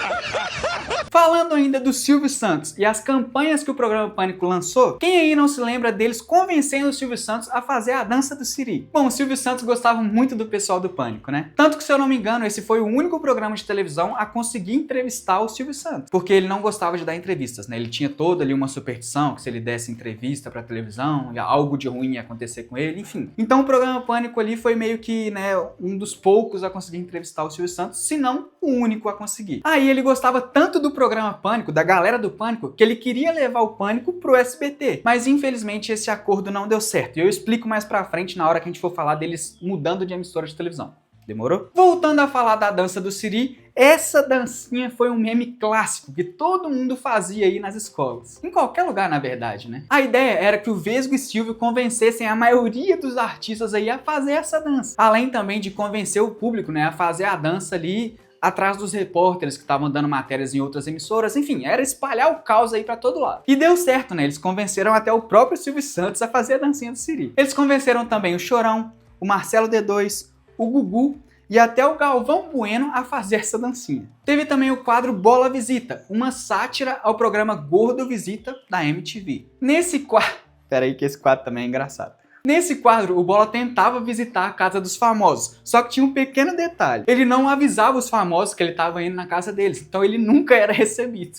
Speaker 1: Falando ainda do Silvio Santos e as campanhas que o programa Pânico lançou, quem aí não se lembra deles convencendo o Silvio Santos a fazer a dança do Siri? Bom, o Silvio Santos gostava muito do pessoal do Pânico, né? Tanto que, se eu não me engano, esse foi o único programa de televisão a conseguir entrevistar o Silvio Santos, porque ele não gostava de dar entrevistas, né? Ele tinha toda ali uma superstição que se ele desse entrevista pra televisão, algo de ruim ia acontecer com ele, enfim. Então o programa Pânico ali foi meio que, né, um dos poucos a conseguir entrevistar o Silvio Santos, se não o único a conseguir. Aí ele gostava tanto do programa Pânico, da galera do Pânico, que ele queria levar o Pânico pro SBT. Mas infelizmente esse acordo não deu certo. E eu explico mais pra frente na hora que a gente for falar deles mudando de emissora de televisão. Demorou? Voltando a falar da dança do Siri, essa dancinha foi um meme clássico que todo mundo fazia aí nas escolas. Em qualquer lugar, na verdade, né? A ideia era que o Vesgo e Silvio convencessem a maioria dos artistas aí a fazer essa dança. Além também de convencer o público, né, a fazer a dança ali atrás dos repórteres que estavam dando matérias em outras emissoras, enfim, era espalhar o caos aí pra todo lado. E deu certo, né? Eles convenceram até o próprio Silvio Santos a fazer a dancinha do Siri. Eles convenceram também o Chorão, o Marcelo D2, o Gugu e até o Galvão Bueno a fazer essa dancinha. Teve também o quadro Bola Visita, uma sátira ao programa Gordo Visita da MTV. Nesse quadro... Peraí que esse quadro também é engraçado. Nesse quadro, o Bola tentava visitar a casa dos famosos, só que tinha um pequeno detalhe. Ele não avisava os famosos que ele estava indo na casa deles, então ele nunca era recebido.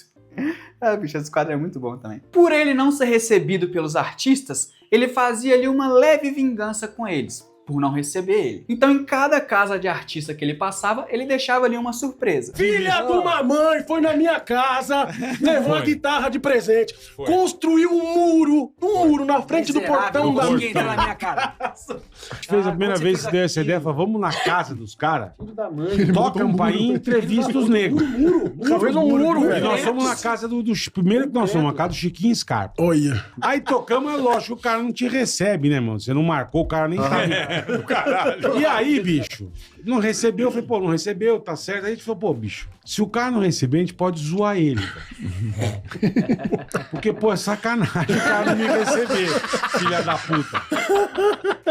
Speaker 1: Ah, bicho, esse quadro é muito bom também. Por ele não ser recebido pelos artistas, ele fazia ali uma leve vingança com eles, por não receber ele. Então em cada casa de artista que ele passava, ele deixava ali uma surpresa.
Speaker 23: Filha de uma mãe foi na minha casa, levou a guitarra de presente, construiu um muro na frente do portão da minha casa.
Speaker 6: A gente fez a primeira vez que deu essa ideia, falou, vamos na casa dos caras, toca a campainha e entrevista os negros.
Speaker 23: Fez um muro,
Speaker 6: E
Speaker 23: velho.
Speaker 6: nós fomos na casa primeiro que nós fomos na casa do Chiquinho Scarpa.
Speaker 23: Olha.
Speaker 6: Aí tocamos, é lógico, o cara não te recebe, né, mano? Você não marcou, o cara nem sabe. do caralho. E aí, bicho, não recebeu, eu falei, pô, não recebeu, tá certo. Aí a gente falou, pô, bicho, se o cara não receber, a gente pode zoar ele. Porque, pô, é sacanagem o cara não me receber, filha da puta.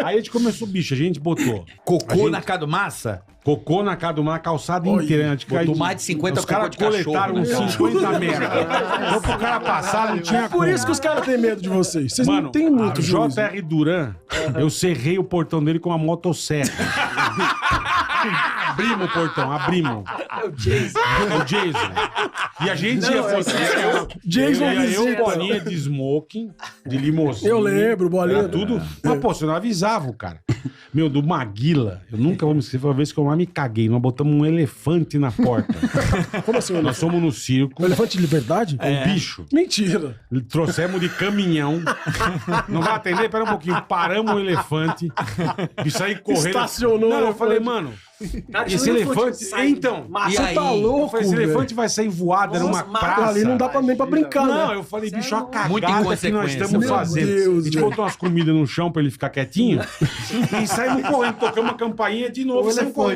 Speaker 6: Aí a gente começou, bicho, a gente botou...
Speaker 5: Cocô na casa do massa?
Speaker 6: Cocô na casa do mar, calçada inteira. Né?
Speaker 5: Botou mais de 50
Speaker 6: os caras coletaram uns 50 merda. Então pro cara passar não tinha
Speaker 23: Por isso que os caras têm medo de vocês. Vocês não têm muito juízo.
Speaker 6: J.R. Duran, eu serrei o portão dele com uma motosserra. Abrimos o portão, abrimos.
Speaker 5: É o Jason.
Speaker 6: O Jason. E a gente ia
Speaker 23: Jason
Speaker 6: eu bolinha de smoking, de limousine.
Speaker 23: Eu lembro, bolinha.
Speaker 6: Era tudo. Mas, pô, você não avisava o cara. Meu, do Maguila, eu nunca vou me esquecer, foi uma vez que eu mais me caguei. Nós botamos um elefante na porta.
Speaker 23: Como assim?
Speaker 6: Nós fomos no circo.
Speaker 23: Um elefante de verdade?
Speaker 6: Um bicho.
Speaker 23: Mentira.
Speaker 6: Trouxemos de caminhão. Não vai atender? Pera um pouquinho. Paramos o elefante. E saí correndo.
Speaker 23: Estacionou.
Speaker 6: Não, eu falei, mano... Esse elefante... Então...
Speaker 23: Mas você tá louco,
Speaker 6: esse elefante vai sair voado, era uma praça.
Speaker 23: Ali não dá nem pra brincar,
Speaker 6: Não,
Speaker 23: né?
Speaker 6: eu falei, bicho, a cagada
Speaker 5: Muita
Speaker 6: que nós estamos
Speaker 23: Meu
Speaker 6: fazendo.
Speaker 23: Deus,
Speaker 6: a gente botou umas comidas no chão pra ele ficar quietinho e saímos correndo, tocamos uma campainha de novo. Pô,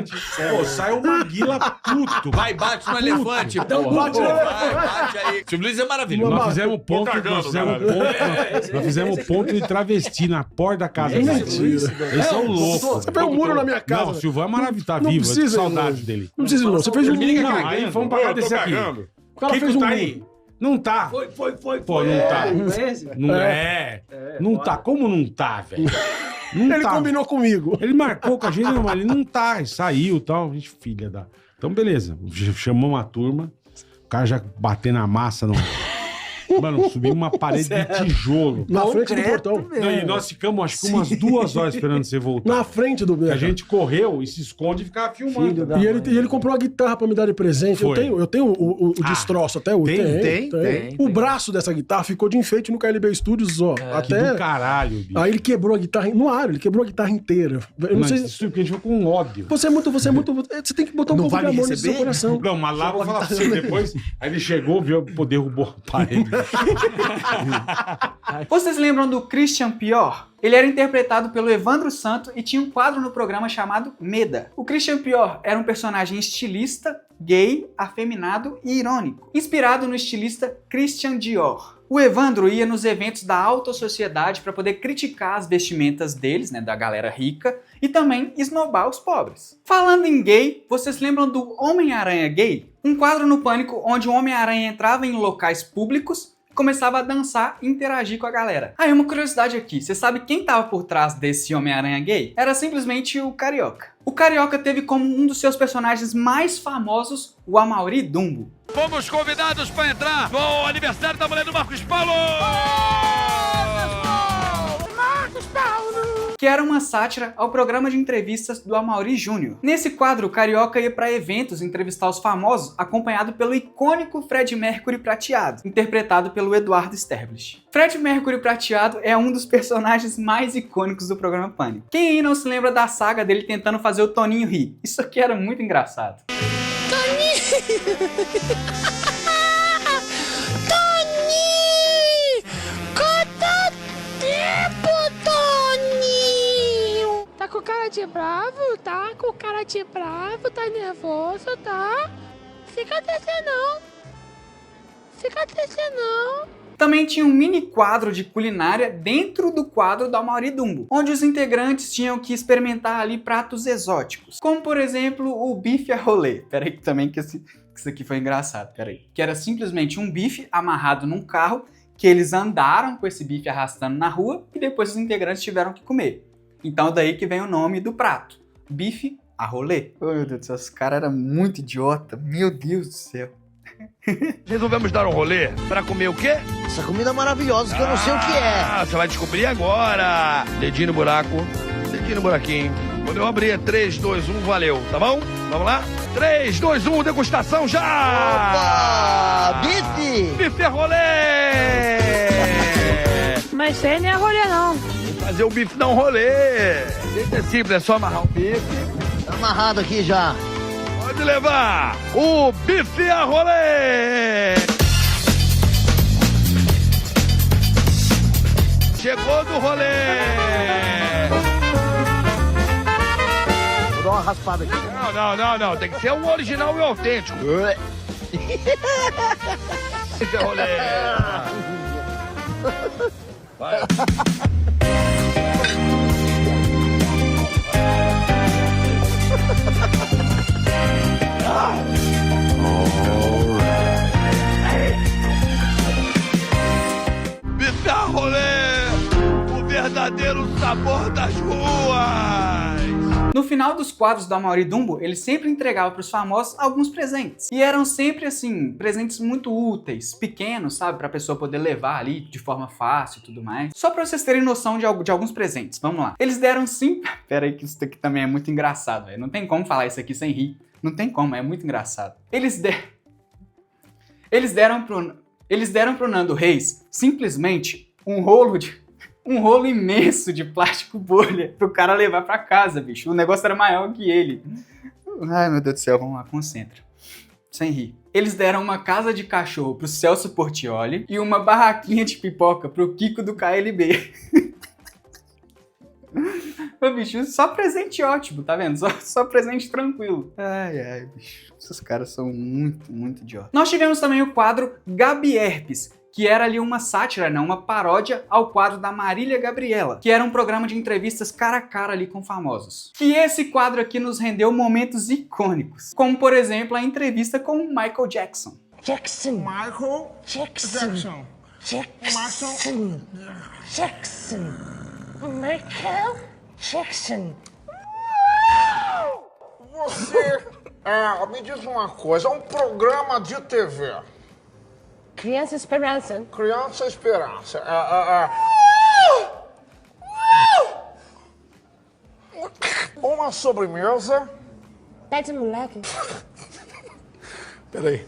Speaker 6: saiu uma guila puto.
Speaker 5: Vai, bate no elefante.
Speaker 23: Então bate no elefante.
Speaker 5: Bate aí. Silvio Luiz é maravilhoso.
Speaker 6: Nós fizemos ponto, nós fizemos ponto de travesti na porta da casa. Esse é o louco.
Speaker 23: Você fez um muro na minha casa.
Speaker 6: Não, o Silvão é maravilhoso, tá
Speaker 23: Não
Speaker 6: vivo.
Speaker 23: precisa,
Speaker 6: Saudade dele.
Speaker 23: Não precisa, não. Você fez um muro.
Speaker 6: Não, aí vamos pra cá desse aqui.
Speaker 23: O cara fez um
Speaker 6: tá
Speaker 23: muro.
Speaker 6: aí? Não tá.
Speaker 5: Foi.
Speaker 6: Pô, não tá. Não é. Não tá. Como não tá, velho?
Speaker 23: Ele combinou comigo.
Speaker 6: Ele marcou com a gente, mas ele não tá. Ele saiu e tal. Gente, filha da... Então, beleza. Chamou uma turma. O cara já batendo na massa no... Mano, subimos uma parede de tijolo.
Speaker 23: Na frente do portão.
Speaker 6: E nós ficamos, acho que umas 2 horas esperando você voltar.
Speaker 23: Na frente do
Speaker 6: A gente correu e se esconde e ficava filmando.
Speaker 23: E ele comprou uma guitarra pra me dar de presente. Eu tenho o destroço até hoje.
Speaker 6: Tem.
Speaker 23: O braço dessa guitarra ficou de enfeite no KLB Studios, ó. Até...
Speaker 6: do caralho, bicho.
Speaker 23: Aí ele quebrou a guitarra no ar, ele quebrou a guitarra inteira. Eu não sei...
Speaker 6: Isso porque a gente ficou com ódio.
Speaker 23: Você é muito... Você tem que botar um pouco de amor nesse seu coração.
Speaker 6: Não, mas lá eu vou falar pra você depois. Aí ele chegou, viu, derrubou a parede.
Speaker 1: Vocês lembram do Christian Pior? Ele era interpretado pelo Evandro Santo e tinha um quadro no programa chamado Meda. O Christian Pior era um personagem estilista, gay, afeminado e irônico, inspirado no estilista Christian Dior. O Evandro ia nos eventos da alta sociedade para poder criticar as vestimentas deles, né, da galera rica, e também esnobar os pobres. Falando em gay, vocês lembram do Homem-Aranha Gay? Um quadro no Pânico onde o Homem-Aranha entrava em locais públicos, começava a dançar e interagir com a galera. Aí uma curiosidade aqui, você sabe quem tava por trás desse Homem-Aranha Gay? Era simplesmente o Carioca. O Carioca teve como um dos seus personagens mais famosos o Amaury Dumbo.
Speaker 2: Fomos convidados para entrar no aniversário da mulher do Marcos Paulo!
Speaker 1: Marcos Paulo! Que era uma sátira ao programa de entrevistas do Amaury Júnior. Nesse quadro, o Carioca ia para eventos entrevistar os famosos, acompanhado pelo icônico Fred Mercury Prateado, interpretado pelo Eduardo Sterblich. Fred Mercury Prateado é um dos personagens mais icônicos do programa Pânico. Quem aí não se lembra da saga dele tentando fazer o Toninho rir? Isso aqui era muito engraçado.
Speaker 8: Toninho! Quanto tempo, Toninho? Tá com cara de bravo? Tá com cara de bravo? Tá nervoso? Tá? Fica triste não. Fica triste não.
Speaker 1: Também tinha um mini quadro de culinária dentro do quadro do Amaury Dumbo, onde os integrantes tinham que experimentar ali pratos exóticos, como por exemplo o bife a rolê. Peraí também que isso aqui foi engraçado, peraí. Que era simplesmente um bife amarrado num carro, que eles andaram com esse bife arrastando na rua e depois os integrantes tiveram que comer. Então daí que vem o nome do prato, bife a rolê. Oh, meu Deus do céu, esse cara era muito idiota, meu Deus do céu.
Speaker 2: Resolvemos dar um rolê pra comer o quê?
Speaker 8: Essa comida maravilhosa que eu não sei o que é.
Speaker 2: Ah, você vai descobrir agora. Dedinho no buraco, dedinho no buraquinho. Quando eu abrir é 3, 2, 1, valeu, tá bom? Vamos lá? 3, 2, 1, degustação já!
Speaker 8: Opa! Bife!
Speaker 2: Bife a rolê!
Speaker 8: Mas isso aí não é rolê não.
Speaker 2: Fazer o bife dar um rolê. É simples, é só amarrar o bife.
Speaker 8: Tá amarrado aqui já.
Speaker 2: Pode levar o bife a rolê! Chegou do rolê!
Speaker 23: uma raspada aqui.
Speaker 2: Não. Tem que ser o original e o autêntico. Esse rolê. Vai. Me dá rolê, o verdadeiro sabor das ruas.
Speaker 1: No final dos quadros do Amaury Dumbo, ele sempre entregava para os famosos alguns presentes. E eram sempre, assim, presentes muito úteis, pequenos, sabe? Pra pessoa poder levar ali de forma fácil e tudo mais. Só pra vocês terem noção de alguns presentes. Vamos lá. Eles deram sim... Pera aí que isso aqui também é muito engraçado, velho. Não tem como falar isso aqui sem rir. Não tem como, é muito engraçado. Eles deram pro Nando Reis simplesmente um rolo imenso de plástico bolha pro cara levar pra casa, bicho. O negócio era maior que ele. Ai, meu Deus do céu, vamos lá, concentra. Sem rir. Eles deram uma casa de cachorro pro Celso Portiolli e uma barraquinha de pipoca pro Kiko do KLB. Ô, bicho, só presente ótimo, tá vendo? Só presente tranquilo. Ai, bicho. Esses caras são muito, muito idiotas. Nós tivemos também o quadro Gabi Herpes, que era ali uma sátira, não, uma paródia ao quadro da Marília Gabriela, que era um programa de entrevistas cara a cara ali com famosos. Que esse quadro aqui nos rendeu momentos icônicos, como por exemplo a entrevista com o Michael Jackson.
Speaker 19: Michael Jackson.
Speaker 23: Você, me diz uma coisa, é um programa de TV.
Speaker 8: Criança Esperança.
Speaker 23: Criança Esperança. Uma sobremesa.
Speaker 8: Pede moleque.
Speaker 23: Peraí.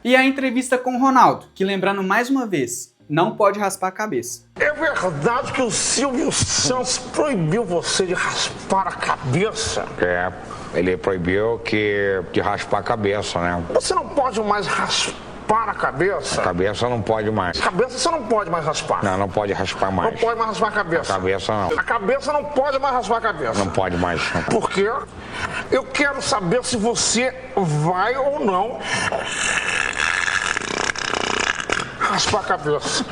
Speaker 1: E a entrevista com o Ronaldo, que lembrando mais uma vez, não pode raspar a cabeça.
Speaker 23: É verdade que o Silvio Santos proibiu você de raspar a cabeça?
Speaker 3: É, ele proibiu de raspar a cabeça, né?
Speaker 23: Você não pode mais raspar a cabeça?
Speaker 3: A cabeça não pode mais.
Speaker 23: A cabeça você não pode mais raspar?
Speaker 3: Não pode raspar mais.
Speaker 23: Não pode mais raspar a cabeça?
Speaker 3: A cabeça não.
Speaker 23: A cabeça não pode mais raspar a cabeça?
Speaker 3: Não pode mais.
Speaker 23: Por quê? Eu quero saber se você vai ou não raspar a cabeça.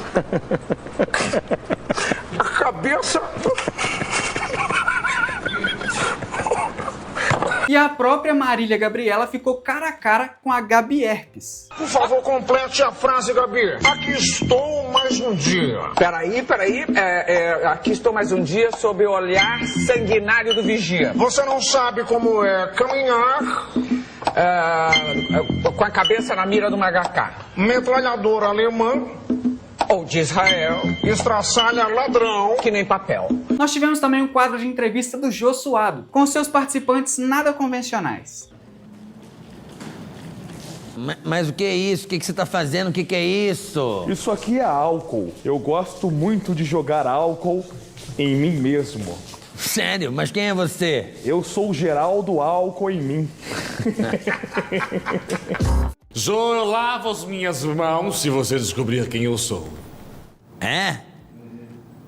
Speaker 23: A cabeça...
Speaker 1: E a própria Marília Gabriela ficou cara a cara com a Gabi Herpes.
Speaker 23: Por favor, complete a frase, Gabi. Aqui estou mais um dia.
Speaker 10: Peraí. Aqui estou mais um dia sob o olhar sanguinário do vigia.
Speaker 23: Você não sabe como é caminhar...
Speaker 10: com a cabeça na mira do macacá.
Speaker 23: Metralhadora alemã.
Speaker 10: Ou de Israel.
Speaker 23: Estraçalha ladrão.
Speaker 10: Que nem papel.
Speaker 1: Nós tivemos também um quadro de entrevista do Jô Suado, com seus participantes nada convencionais.
Speaker 21: Mas o que é isso? O que você tá fazendo? O que é isso?
Speaker 24: Isso aqui é álcool. Eu gosto muito de jogar álcool em mim mesmo.
Speaker 21: Sério? Mas quem é você?
Speaker 24: Eu sou o Geraldo Álcool em mim.
Speaker 25: Eu lavo as minhas mãos se você descobrir quem eu sou.
Speaker 21: É?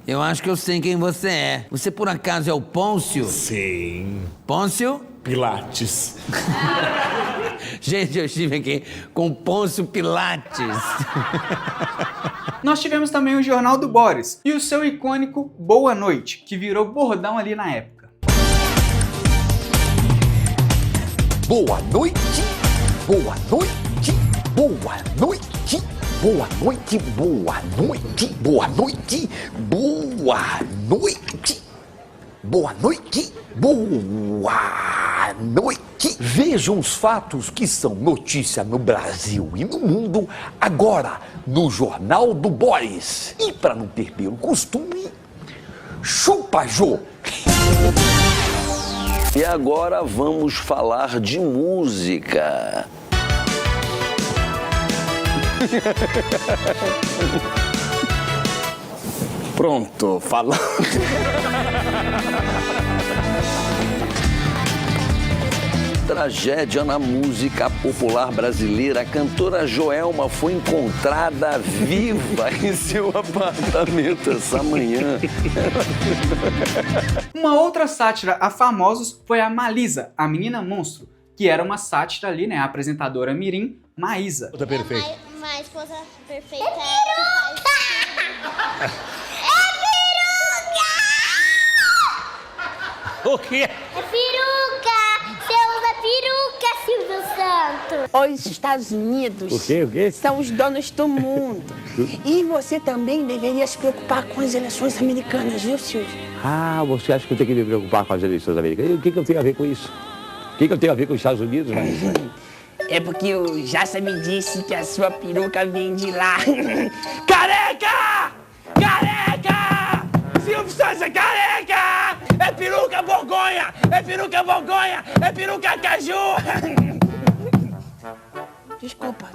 Speaker 21: Eu acho que eu sei quem você é. Você por acaso é o Pôncio?
Speaker 25: Sim.
Speaker 21: Pôncio?
Speaker 25: Pilates.
Speaker 21: Gente, eu estive aqui com Pôncio Pilates.
Speaker 1: Nós tivemos também o Jornal do Boris e o seu icônico Boa Noite, que virou bordão ali na época.
Speaker 26: Boa noite, boa noite, boa noite, boa noite, boa noite, boa noite, boa noite, boa noite, boa noite. Vejam os fatos que são notícia no Brasil e no mundo agora no Jornal do Boris. E para não perder o costume, chupa Jô!
Speaker 27: E agora vamos falar de música. Pronto, falando. tragédia na música popular brasileira. A cantora Joelma foi encontrada viva em seu apartamento essa manhã.
Speaker 1: Uma outra sátira a famosos foi a Malisa, a menina monstro, que era uma sátira ali, né, a apresentadora mirim, Maísa.
Speaker 9: Tá perfeito.
Speaker 11: Uma esposa perfeita é
Speaker 9: O quê?
Speaker 11: É peruca! Você usa peruca, Silvio Santos!
Speaker 12: Os Estados Unidos
Speaker 9: O quê?
Speaker 12: são os donos do mundo. E você também deveria se preocupar com as eleições americanas, viu, Silvio?
Speaker 9: Ah, você acha que eu tenho que me preocupar com as eleições americanas? O que eu tenho a ver com isso? O que eu tenho a ver com os Estados Unidos?
Speaker 12: É porque o Jassa me disse que a sua peruca vem de lá. Careca! Careca! Silvio Santos é careca! É peruca Borgonha! É peruca Borgonha! É peruca Caju! Desculpa.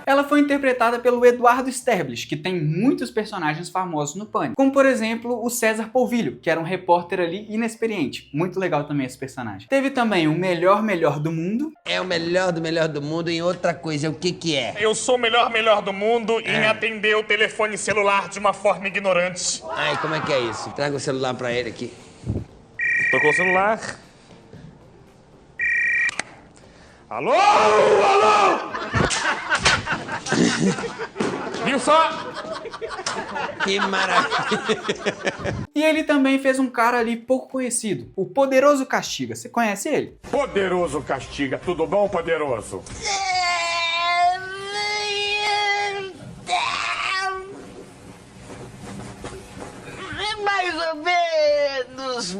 Speaker 1: Ela foi interpretada pelo Eduardo Sterblich, que tem muitos personagens famosos no Pânico, como por exemplo o César Polvilho, que era um repórter ali inexperiente. Muito legal também esse personagem. Teve também o Melhor do Mundo.
Speaker 21: É o melhor do mundo em outra coisa, o que é?
Speaker 15: Eu sou o melhor do mundo em atender o telefone celular de uma forma ignorante.
Speaker 21: Ai, como é que é isso? Traga o celular pra ele aqui.
Speaker 15: Tô com o celular. Alô? Alô? Viu só?
Speaker 21: Que maravilha.
Speaker 1: E ele também fez um cara ali pouco conhecido, o Poderoso Castiga. Você conhece ele?
Speaker 4: Poderoso Castiga. Tudo bom, Poderoso?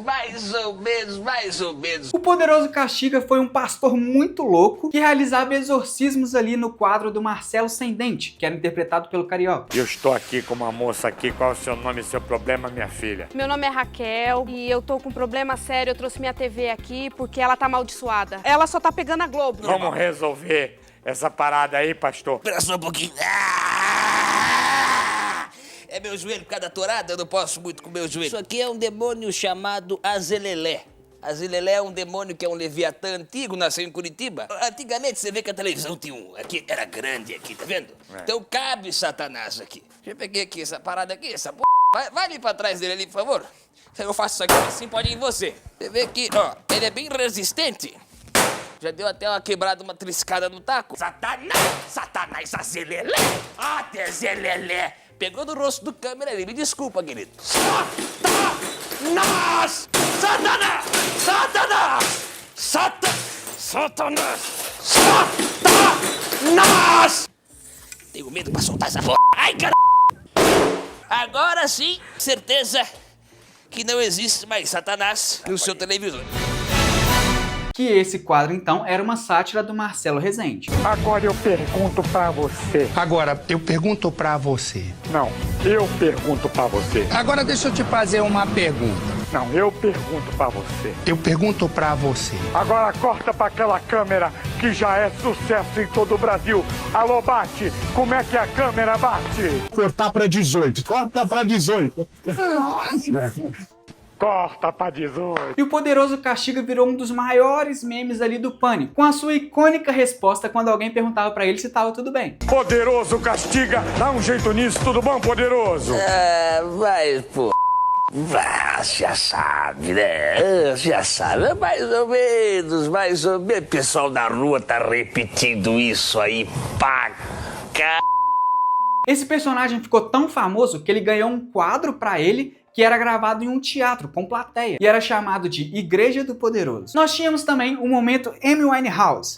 Speaker 21: Mais ou menos.
Speaker 1: O Poderoso Castiga foi um pastor muito louco que realizava exorcismos ali no quadro do Marcelo Sem Dente, que era interpretado pelo Carioca.
Speaker 4: Eu estou aqui com uma moça aqui. Qual é o seu nome e seu problema, minha filha?
Speaker 16: Meu nome é Raquel e eu tô com um problema sério. Eu trouxe minha TV aqui porque ela tá amaldiçoada. Ela só tá pegando a Globo.
Speaker 4: Vamos resolver essa parada aí, pastor?
Speaker 21: Espera só um pouquinho. É meu joelho, por causa da torada, eu não posso muito com meu joelho. Isso aqui é um demônio chamado Azelelé. Azelelé é um demônio que é um leviatã antigo, nasceu em Curitiba. Antigamente, você vê que a televisão tinha aqui, era grande aqui, tá vendo? Então cabe Satanás aqui. Já peguei aqui essa parada aqui, essa p***. Vai ali pra trás dele ali, por favor. Eu faço isso aqui assim, pode ir em você. Você vê que, ó, ele é bem resistente. Já deu até uma quebrada, uma triscada no taco. Satanás, Azelelé, Azelelé. Pegou no rosto do câmera ali, me desculpa, querido. Satanás! Satanás! Tenho medo pra soltar essa porra. Ai, caralho! Agora sim, certeza que não existe mais Satanás no seu televisor.
Speaker 1: Que esse quadro, então, era uma sátira do Marcelo Rezende.
Speaker 4: Agora eu pergunto pra você. Não, eu pergunto pra você.
Speaker 17: Agora deixa eu te fazer uma pergunta.
Speaker 4: Não, eu pergunto pra você.
Speaker 17: Eu pergunto pra você.
Speaker 4: Agora corta pra aquela câmera que já é sucesso em todo o Brasil. Alô, bate! Como é que a câmera bate?
Speaker 23: Cortar pra 18. Corta pra 18.
Speaker 4: Corta pra 18.
Speaker 1: E o Poderoso Castiga virou um dos maiores memes ali do Pânico, com a sua icônica resposta quando alguém perguntava pra ele se tava tudo bem.
Speaker 4: Poderoso Castiga, dá um jeito nisso, tudo bom, Poderoso?
Speaker 21: Vai, pô. Já sabe, né? Já sabe, mais ou menos. O pessoal da rua tá repetindo isso aí pra cá.
Speaker 1: Esse personagem ficou tão famoso que ele ganhou um quadro pra ele que era gravado em um teatro com plateia e era chamado de Igreja do Poderoso. Nós tínhamos também o momento Amy Winehouse.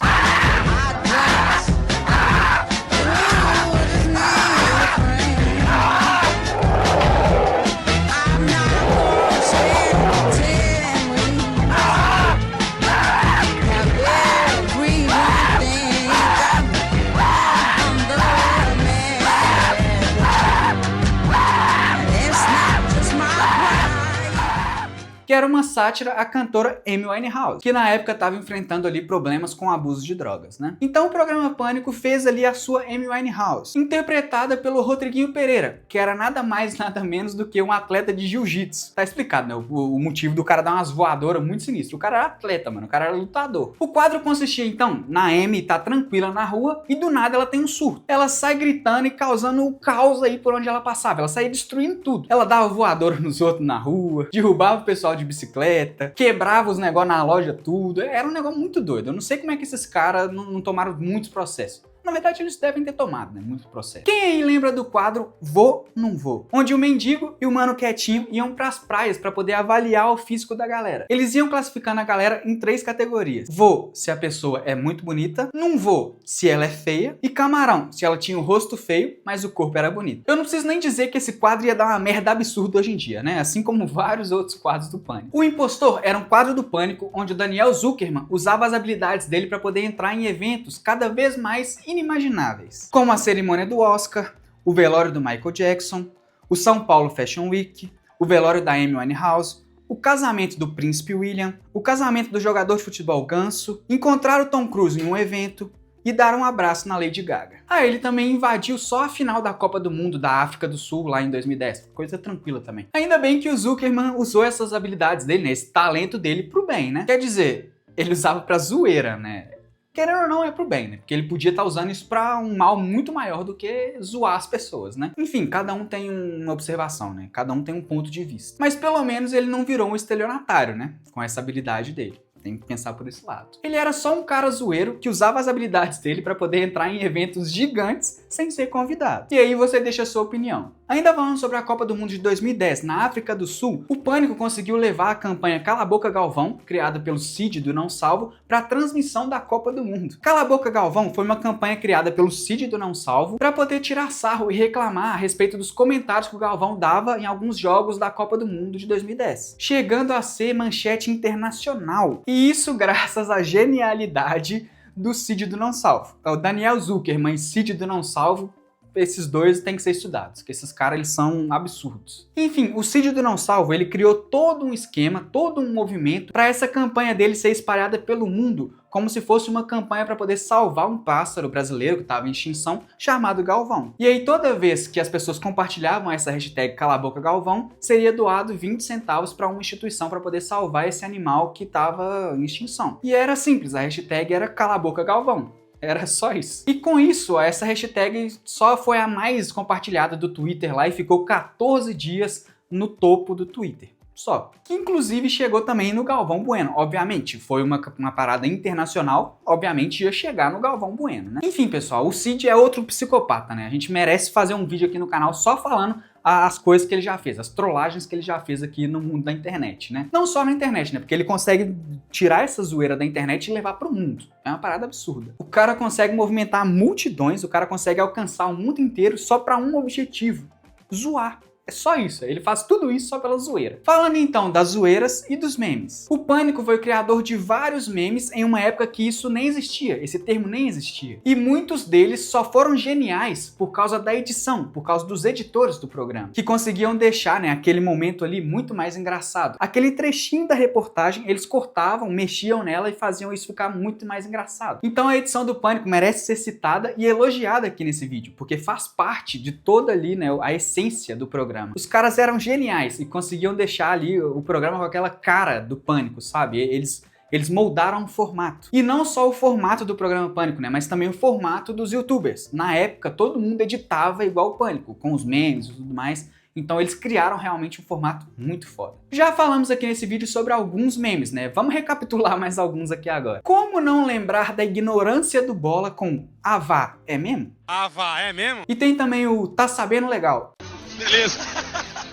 Speaker 1: que era uma sátira à cantora Amy Winehouse, que na época estava enfrentando ali problemas com abuso de drogas, né? Então o programa Pânico fez ali a sua Amy Winehouse, interpretada pelo Rodriguinho Pereira, que era nada mais nada menos do que um atleta de jiu-jitsu. Tá explicado, né? O motivo do cara dar umas voadoras muito sinistro. O cara era atleta, mano. O cara era lutador. O quadro consistia, então, na Amy tá tranquila na rua e do nada ela tem um surto. Ela sai gritando e causando o caos aí por onde ela passava. Ela saía destruindo tudo. Ela dava voadora nos outros na rua, derrubava o pessoal de bicicleta, quebrava os negócios na loja, tudo. Era um negócio muito doido. Eu não sei como é que esses caras não tomaram muitos processos. Na verdade, eles devem ter tomado, né? Muito processo. Quem aí lembra do quadro Vou, Não Vou? Onde o mendigo e o mano quietinho iam pras praias pra poder avaliar o físico da galera. Eles iam classificando a galera em 3 categorias. Vou, se a pessoa é muito bonita. Não vou, se ela é feia. E camarão, se ela tinha o rosto feio, mas o corpo era bonito. Eu não preciso nem dizer que esse quadro ia dar uma merda absurda hoje em dia, né? Assim como vários outros quadros do Pânico. O Impostor era um quadro do Pânico onde o Daniel Zuckerman usava as habilidades dele pra poder entrar em eventos cada vez mais inimagináveis, como a cerimônia do Oscar, o velório do Michael Jackson, o São Paulo Fashion Week, o velório da Amy Winehouse, o casamento do príncipe William, o casamento do jogador de futebol Ganso, encontrar o Tom Cruise em um evento e dar um abraço na Lady Gaga. Ele também invadiu só a final da Copa do Mundo da África do Sul lá em 2010, coisa tranquila também. Ainda bem que o Zuckerman usou essas habilidades dele, né, esse talento dele pro bem, né? Quer dizer, ele usava pra zoeira, né? Querendo ou não, é pro bem, né? Porque ele podia estar usando isso pra um mal muito maior do que zoar as pessoas, né? Enfim, cada um tem uma observação, né? Cada um tem um ponto de vista. Mas pelo menos ele não virou um estelionatário, né? Com essa habilidade dele. Tem que pensar por esse lado. Ele era só um cara zoeiro que usava as habilidades dele para poder entrar em eventos gigantes sem ser convidado. E aí você deixa a sua opinião. Ainda falando sobre a Copa do Mundo de 2010, na África do Sul, o Pânico conseguiu levar a campanha Cala a Boca Galvão, criada pelo Cid do Não Salvo, para a transmissão da Copa do Mundo. Cala a Boca Galvão foi uma campanha criada pelo Cid do Não Salvo para poder tirar sarro e reclamar a respeito dos comentários que o Galvão dava em alguns jogos da Copa do Mundo de 2010, chegando a ser manchete internacional. E isso graças à genialidade do Cid do Não Salvo. O Daniel Zuckerman e Cid do Não Salvo, esses dois têm que ser estudados, porque esses caras eles são absurdos. Enfim, o Cid do Não Salvo, ele criou todo um esquema, todo um movimento para essa campanha dele ser espalhada pelo mundo, como se fosse uma campanha para poder salvar um pássaro brasileiro que estava em extinção, chamado Galvão. E aí toda vez que as pessoas compartilhavam essa hashtag Cala a Boca Galvão, seria doado 20 centavos para uma instituição para poder salvar esse animal que estava em extinção. E era simples, a hashtag era Cala a Boca Galvão. Era só isso. E com isso, essa hashtag só foi a mais compartilhada do Twitter lá e ficou 14 dias no topo do Twitter. Só. Que inclusive chegou também no Galvão Bueno. Obviamente, foi uma parada internacional, obviamente ia chegar no Galvão Bueno, né? Enfim, pessoal, o Cid é outro psicopata, né? A gente merece fazer um vídeo aqui no canal só falando as coisas que ele já fez, as trollagens que ele já fez aqui no mundo da internet, né? Não só na internet, né? Porque ele consegue tirar essa zoeira da internet e levar pro mundo. É uma parada absurda. O cara consegue movimentar multidões, o cara consegue alcançar o mundo inteiro só pra um objetivo: zoar. É só isso, ele faz tudo isso só pela zoeira. Falando então das zoeiras e dos memes. O Pânico foi o criador de vários memes em uma época que isso nem existia, esse termo nem existia. E muitos deles só foram geniais por causa da edição, por causa dos editores do programa, que conseguiam deixar, né, aquele momento ali muito mais engraçado. Aquele trechinho da reportagem, eles cortavam, mexiam nela e faziam isso ficar muito mais engraçado. Então a edição do Pânico merece ser citada e elogiada aqui nesse vídeo, porque faz parte de toda ali, né, a essência do programa. Os caras eram geniais e conseguiam deixar ali o programa com aquela cara do Pânico, sabe? Eles moldaram o formato. E não só o formato do programa Pânico, né? Mas também o formato dos youtubers. Na época, todo mundo editava igual o Pânico, com os memes e tudo mais. Então eles criaram realmente um formato muito foda. Já falamos aqui nesse vídeo sobre alguns memes, né? Vamos recapitular mais alguns aqui agora. Como não lembrar da ignorância do Bola com Avá, é mesmo?
Speaker 5: Avá, é mesmo?
Speaker 1: E tem também o Tá Sabendo Legal.
Speaker 5: Beleza,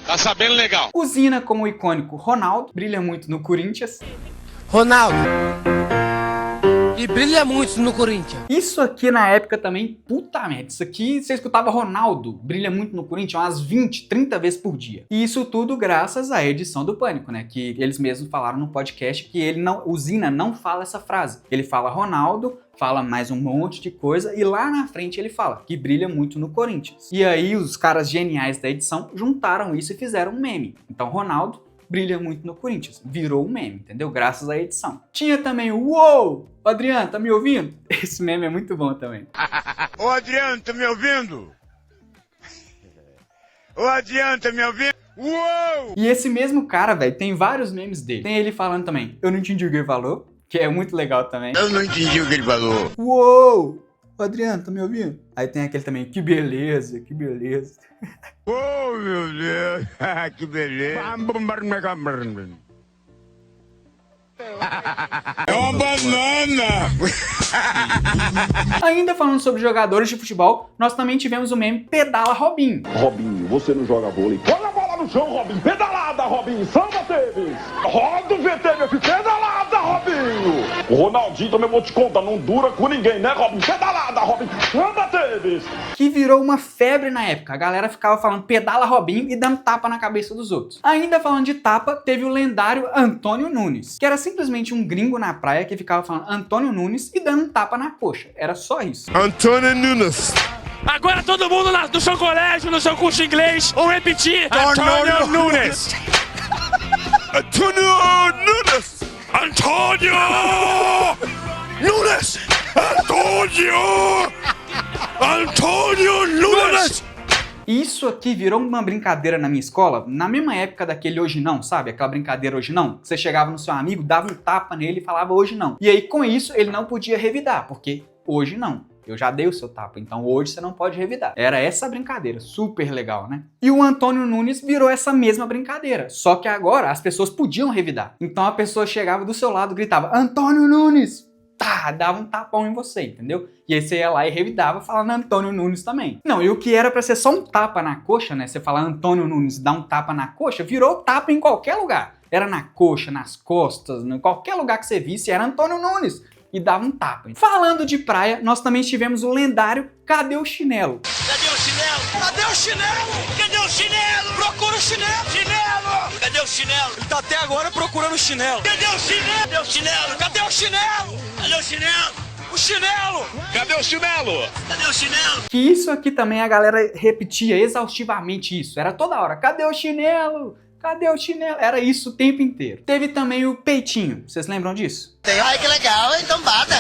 Speaker 5: tá sabendo legal.
Speaker 1: O Zina com o icônico Ronaldo, brilha muito no Corinthians.
Speaker 12: Ronaldo. E brilha muito no Corinthians.
Speaker 1: Isso aqui na época também, puta merda, isso aqui você escutava Ronaldo, brilha muito no Corinthians umas 20, 30 vezes por dia. E isso tudo graças à edição do Pânico, né? Que eles mesmos falaram no podcast que o Zina não fala essa frase. Ele fala Ronaldo, fala mais um monte de coisa e lá na frente ele fala que brilha muito no Corinthians. E aí os caras geniais da edição juntaram isso e fizeram um meme. Então Ronaldo brilha muito no Corinthians. Virou um meme, entendeu? Graças à edição. Tinha também o Uou! Adriano, tá me ouvindo? Esse meme é muito bom também.
Speaker 6: Ô Adriano, tá me ouvindo? Ô Adriano, tá me ouvindo? Uou!
Speaker 1: E esse mesmo cara, velho, tem vários memes dele. Tem ele falando também, eu não entendi o que ele falou, que é muito legal também.
Speaker 6: Eu não entendi o que ele falou.
Speaker 1: Uou! Ô Adriano, tá me ouvindo? Aí tem aquele também, que beleza, que beleza.
Speaker 6: Oh, meu Deus, que beleza. É uma banana!
Speaker 1: Ainda falando sobre jogadores de futebol, nós também tivemos o meme Pedala Robinho.
Speaker 9: Robinho, você não joga vôlei. Joga a bola no chão, Robinho. Pedalada, Robinho. Samba Teves. Roda o VT, meu filho. Pedalada, Robinho. O Ronaldinho também vou te contar, não dura com ninguém, né, Robinho? Pedalada, Robinho. Samba Teves.
Speaker 1: Que virou uma febre na época. A galera ficava falando Pedala Robinho e dando tapa na cabeça dos outros. Ainda falando de tapa, teve o lendário Antônio Nunes, que era simplesmente um gringo na praia que ficava falando Antônio Nunes e dando um tapa na coxa. Era só isso.
Speaker 6: Antônio Nunes.
Speaker 5: Agora todo mundo no seu colégio, no seu curso de inglês, vão repetir. Antônio Nunes.
Speaker 6: Antônio Nunes.
Speaker 5: Antônio Nunes. Antônio Nunes.
Speaker 1: Isso aqui virou uma brincadeira na minha escola, na mesma época daquele hoje não, sabe? Aquela brincadeira hoje não. Você chegava no seu amigo, dava um tapa nele e falava hoje não. E aí com isso ele não podia revidar, porque hoje não. Eu já dei o seu tapa, então hoje você não pode revidar. Era essa brincadeira, super legal, né? E o Antônio Nunes virou essa mesma brincadeira, só que agora as pessoas podiam revidar. Então a pessoa chegava do seu lado e gritava, Antônio Nunes! Tá, dava um tapão em você, entendeu? E aí você ia lá e revidava falando Antônio Nunes também. Não, e o que era pra ser só um tapa na coxa, né? Você falar Antônio Nunes e dar um tapa na coxa, virou tapa em qualquer lugar. Era na coxa, nas costas, em qualquer lugar que você visse, era Antônio Nunes. E dava um tapa. Falando de praia, nós também tivemos o lendário Cadê o Chinelo?
Speaker 5: Cadê o chinelo? Cadê o chinelo? Cadê o chinelo? Procura o chinelo! Chinelo! Cadê o chinelo? Ele tá até agora procurando o chinelo. Cadê o chinelo? Cadê o chinelo? Cadê o chinelo? Cadê o chinelo? O chinelo! Cadê o chinelo? Cadê o chinelo?
Speaker 1: Que isso aqui também a galera repetia exaustivamente isso. Era toda hora. Cadê o chinelo? Cadê o chinelo? Era isso o tempo inteiro. Teve também o peitinho. Vocês lembram disso?
Speaker 7: Ai, que legal, então bata.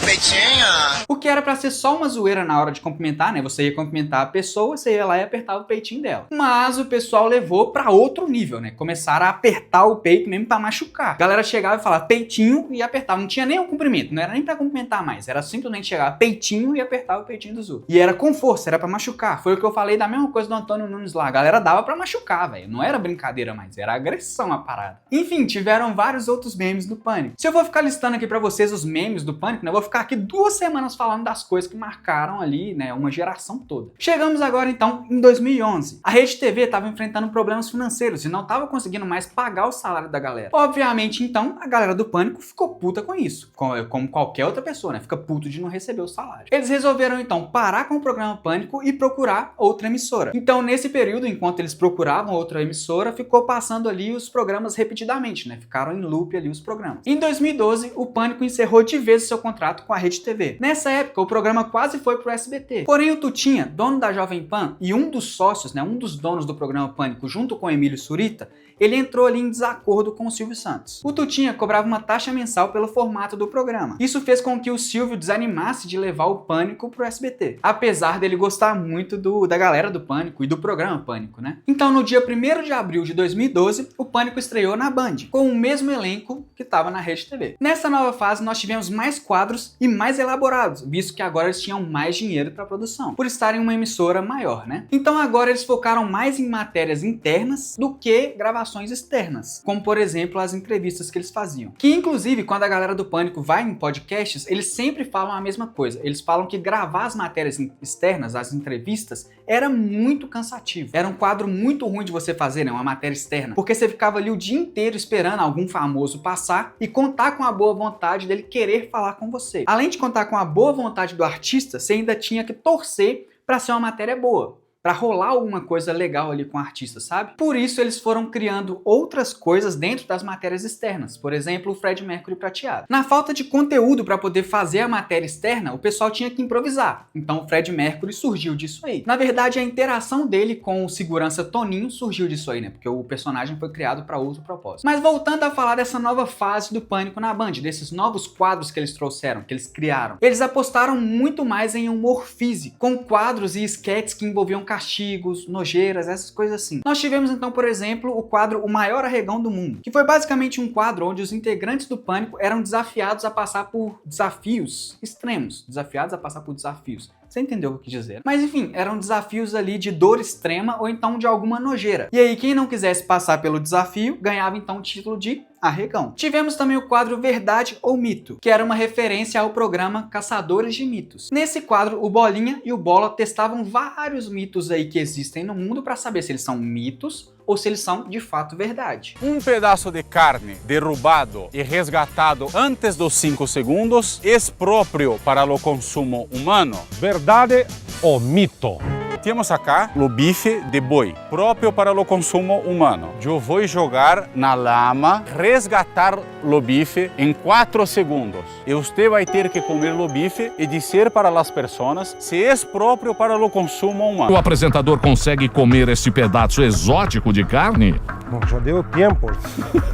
Speaker 7: Peitinho.
Speaker 1: O que era pra ser só uma zoeira na hora de cumprimentar, né? Você ia cumprimentar a pessoa, você ia lá e apertava o peitinho dela. Mas o pessoal levou pra outro nível, né? Começaram a apertar o peito mesmo pra machucar. A galera chegava e falava peitinho e apertava. Não tinha nem um cumprimento, não era nem pra cumprimentar mais. Era simplesmente chegar peitinho e apertar o peitinho dos outros. E era com força, era pra machucar. Foi o que eu falei da mesma coisa do Antônio Nunes lá. A galera dava pra machucar, velho. Não era brincadeira mais, era agressão a parada. Enfim, tiveram vários outros memes do Pânico. Se eu vou ficar listando aqui pra vocês os memes do Pânico, né? Eu vou ficar aqui 2 semanas falando das coisas que marcaram ali, né, uma geração toda. Chegamos agora então em 2011. A Rede TV estava enfrentando problemas financeiros e não estava conseguindo mais pagar o salário da galera. Obviamente então a galera do Pânico ficou puta com isso, como qualquer outra pessoa, né, fica puto de não receber o salário. Eles resolveram então parar com o programa Pânico e procurar outra emissora. Então nesse período, enquanto eles procuravam outra emissora, ficou passando ali os programas repetidamente, né, ficaram em loop ali os programas. Em 2012 o Pânico encerrou de vez o seu contrato com a Rede TV. Nessa época, o programa quase foi pro SBT. Porém, o Tutinha, dono da Jovem Pan e um dos sócios, né, um dos donos do programa Pânico, junto com o Emílio Surita, ele entrou ali em desacordo com o Silvio Santos. O Tutinha cobrava uma taxa mensal pelo formato do programa. Isso fez com que o Silvio desanimasse de levar o Pânico pro SBT, apesar dele gostar muito da galera do Pânico e do programa Pânico, né? Então, no dia 1º de abril de 2012, o Pânico estreou na Band, com o mesmo elenco que estava na Rede TV. Nessa nova fase, nós tivemos mais quadros e mais elaborados, visto que agora eles tinham mais dinheiro para produção, por estarem em uma emissora maior, né? Então agora eles focaram mais em matérias internas do que gravações externas, como por exemplo as entrevistas que eles faziam. Que inclusive quando a galera do Pânico vai em podcasts, eles sempre falam a mesma coisa. Eles falam que gravar as matérias externas, as entrevistas, era muito cansativo. Era um quadro muito ruim de você fazer, né? Uma matéria externa, porque você ficava ali o dia inteiro esperando algum famoso passar e contar com a boa vontade dele querer falar com você. Além de contar com a boa vontade do artista, você ainda tinha que torcer para ser uma matéria boa. pra rolar alguma coisa legal ali com o artista, sabe? Por isso eles foram criando outras coisas dentro das matérias externas, por exemplo, o Freddie Mercury prateado. Na falta de conteúdo para poder fazer a matéria externa, o pessoal tinha que improvisar. Então o Freddie Mercury surgiu disso aí. Na verdade, a interação dele com o segurança Toninho surgiu disso aí, né? Porque o personagem foi criado para outro propósito. Mas voltando a falar dessa nova fase do Pânico na Band, desses novos quadros que eles trouxeram, que eles criaram, eles apostaram muito mais em humor físico, com quadros e esquetes que envolviam castigos, nojeiras, essas coisas assim. Nós tivemos então, por exemplo, o quadro O Maior Arregão do Mundo, que foi basicamente um quadro onde os integrantes do Pânico eram desafiados a passar por desafios extremos, desafiados a passar por desafios. Você entendeu o que eu quis dizer? Mas enfim, eram desafios ali de dor extrema ou então de alguma nojeira. E aí quem não quisesse passar pelo desafio, ganhava então o título de arregão. Tivemos também o quadro Verdade ou Mito, que era uma referência ao programa Caçadores de Mitos. Nesse quadro, o Bolinha e o Bola testavam vários mitos aí que existem no mundo para saber se eles são mitos ou se eles são de fato verdade.
Speaker 2: Um pedaço de carne derrubado e resgatado antes dos 5 segundos é próprio para o consumo humano? Verdade ou mito? Temos acá o bife de boi, próprio para o consumo humano. Eu vou jogar na lama, resgatar o bife em 4 segundos. E você vai ter que comer o bife e dizer para as pessoas se é próprio para o consumo humano.
Speaker 13: O apresentador consegue comer este pedaço exótico de carne?
Speaker 14: Bom, já deu tempo.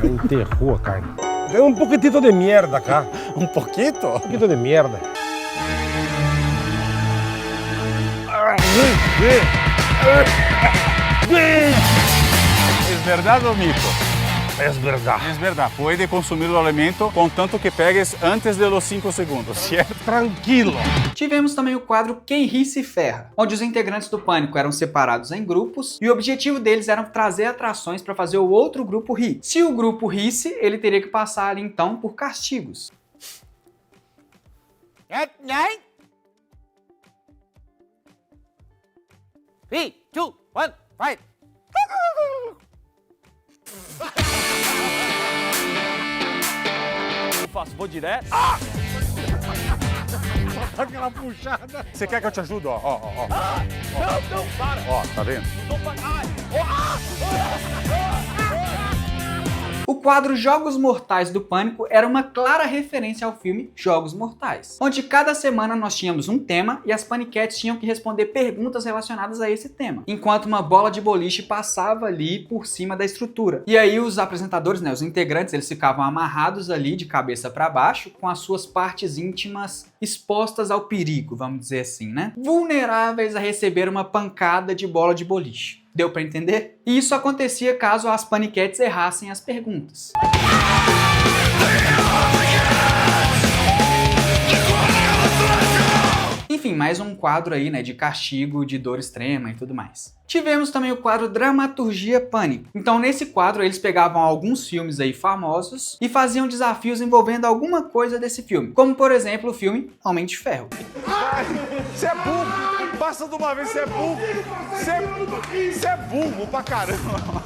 Speaker 14: Enterrou a carne. Tem um pouquinho de merda cá.
Speaker 2: Um pouquinho?
Speaker 14: Um pouquinho de merda.
Speaker 2: É verdade ou mito?
Speaker 14: É verdade.
Speaker 2: É verdade. Pode consumir o alimento contanto que pegues antes de los 5 segundos, certo?
Speaker 14: Tranquilo.
Speaker 1: Tivemos também o quadro Quem Ri Se Ferra, onde os integrantes do Pânico eram separados em grupos e o objetivo deles era trazer atrações para fazer o outro grupo rir. Se o grupo risse, ele teria que passar ali então por castigos.
Speaker 12: 3, 2, 1, fight!
Speaker 2: Eu faço, vou direto.
Speaker 14: Só aquela puxada.
Speaker 2: Você quer que eu te ajude? Ó.
Speaker 12: Não, para!
Speaker 2: Ó, tá vendo?
Speaker 1: O quadro Jogos Mortais do Pânico era uma clara referência ao filme Jogos Mortais, onde cada semana nós tínhamos um tema e as paniquetes tinham que responder perguntas relacionadas a esse tema, enquanto uma bola de boliche passava ali por cima da estrutura. E aí os apresentadores, né, os integrantes, eles ficavam amarrados ali de cabeça para baixo, com as suas partes íntimas expostas ao perigo, vamos dizer assim, né? Vulneráveis a receber uma pancada de bola de boliche. Deu pra entender? E isso acontecia caso as paniquetes errassem as perguntas. Enfim, mais um quadro aí, né, de castigo, de dor extrema e tudo mais. Tivemos também o quadro Dramaturgia Pânico. Então nesse quadro eles pegavam alguns filmes aí famosos e faziam desafios envolvendo alguma coisa desse filme. Como por exemplo o filme Homem de Ferro.
Speaker 2: Você é burro! Passa de uma vez, você é burro! Você é burro pra caramba!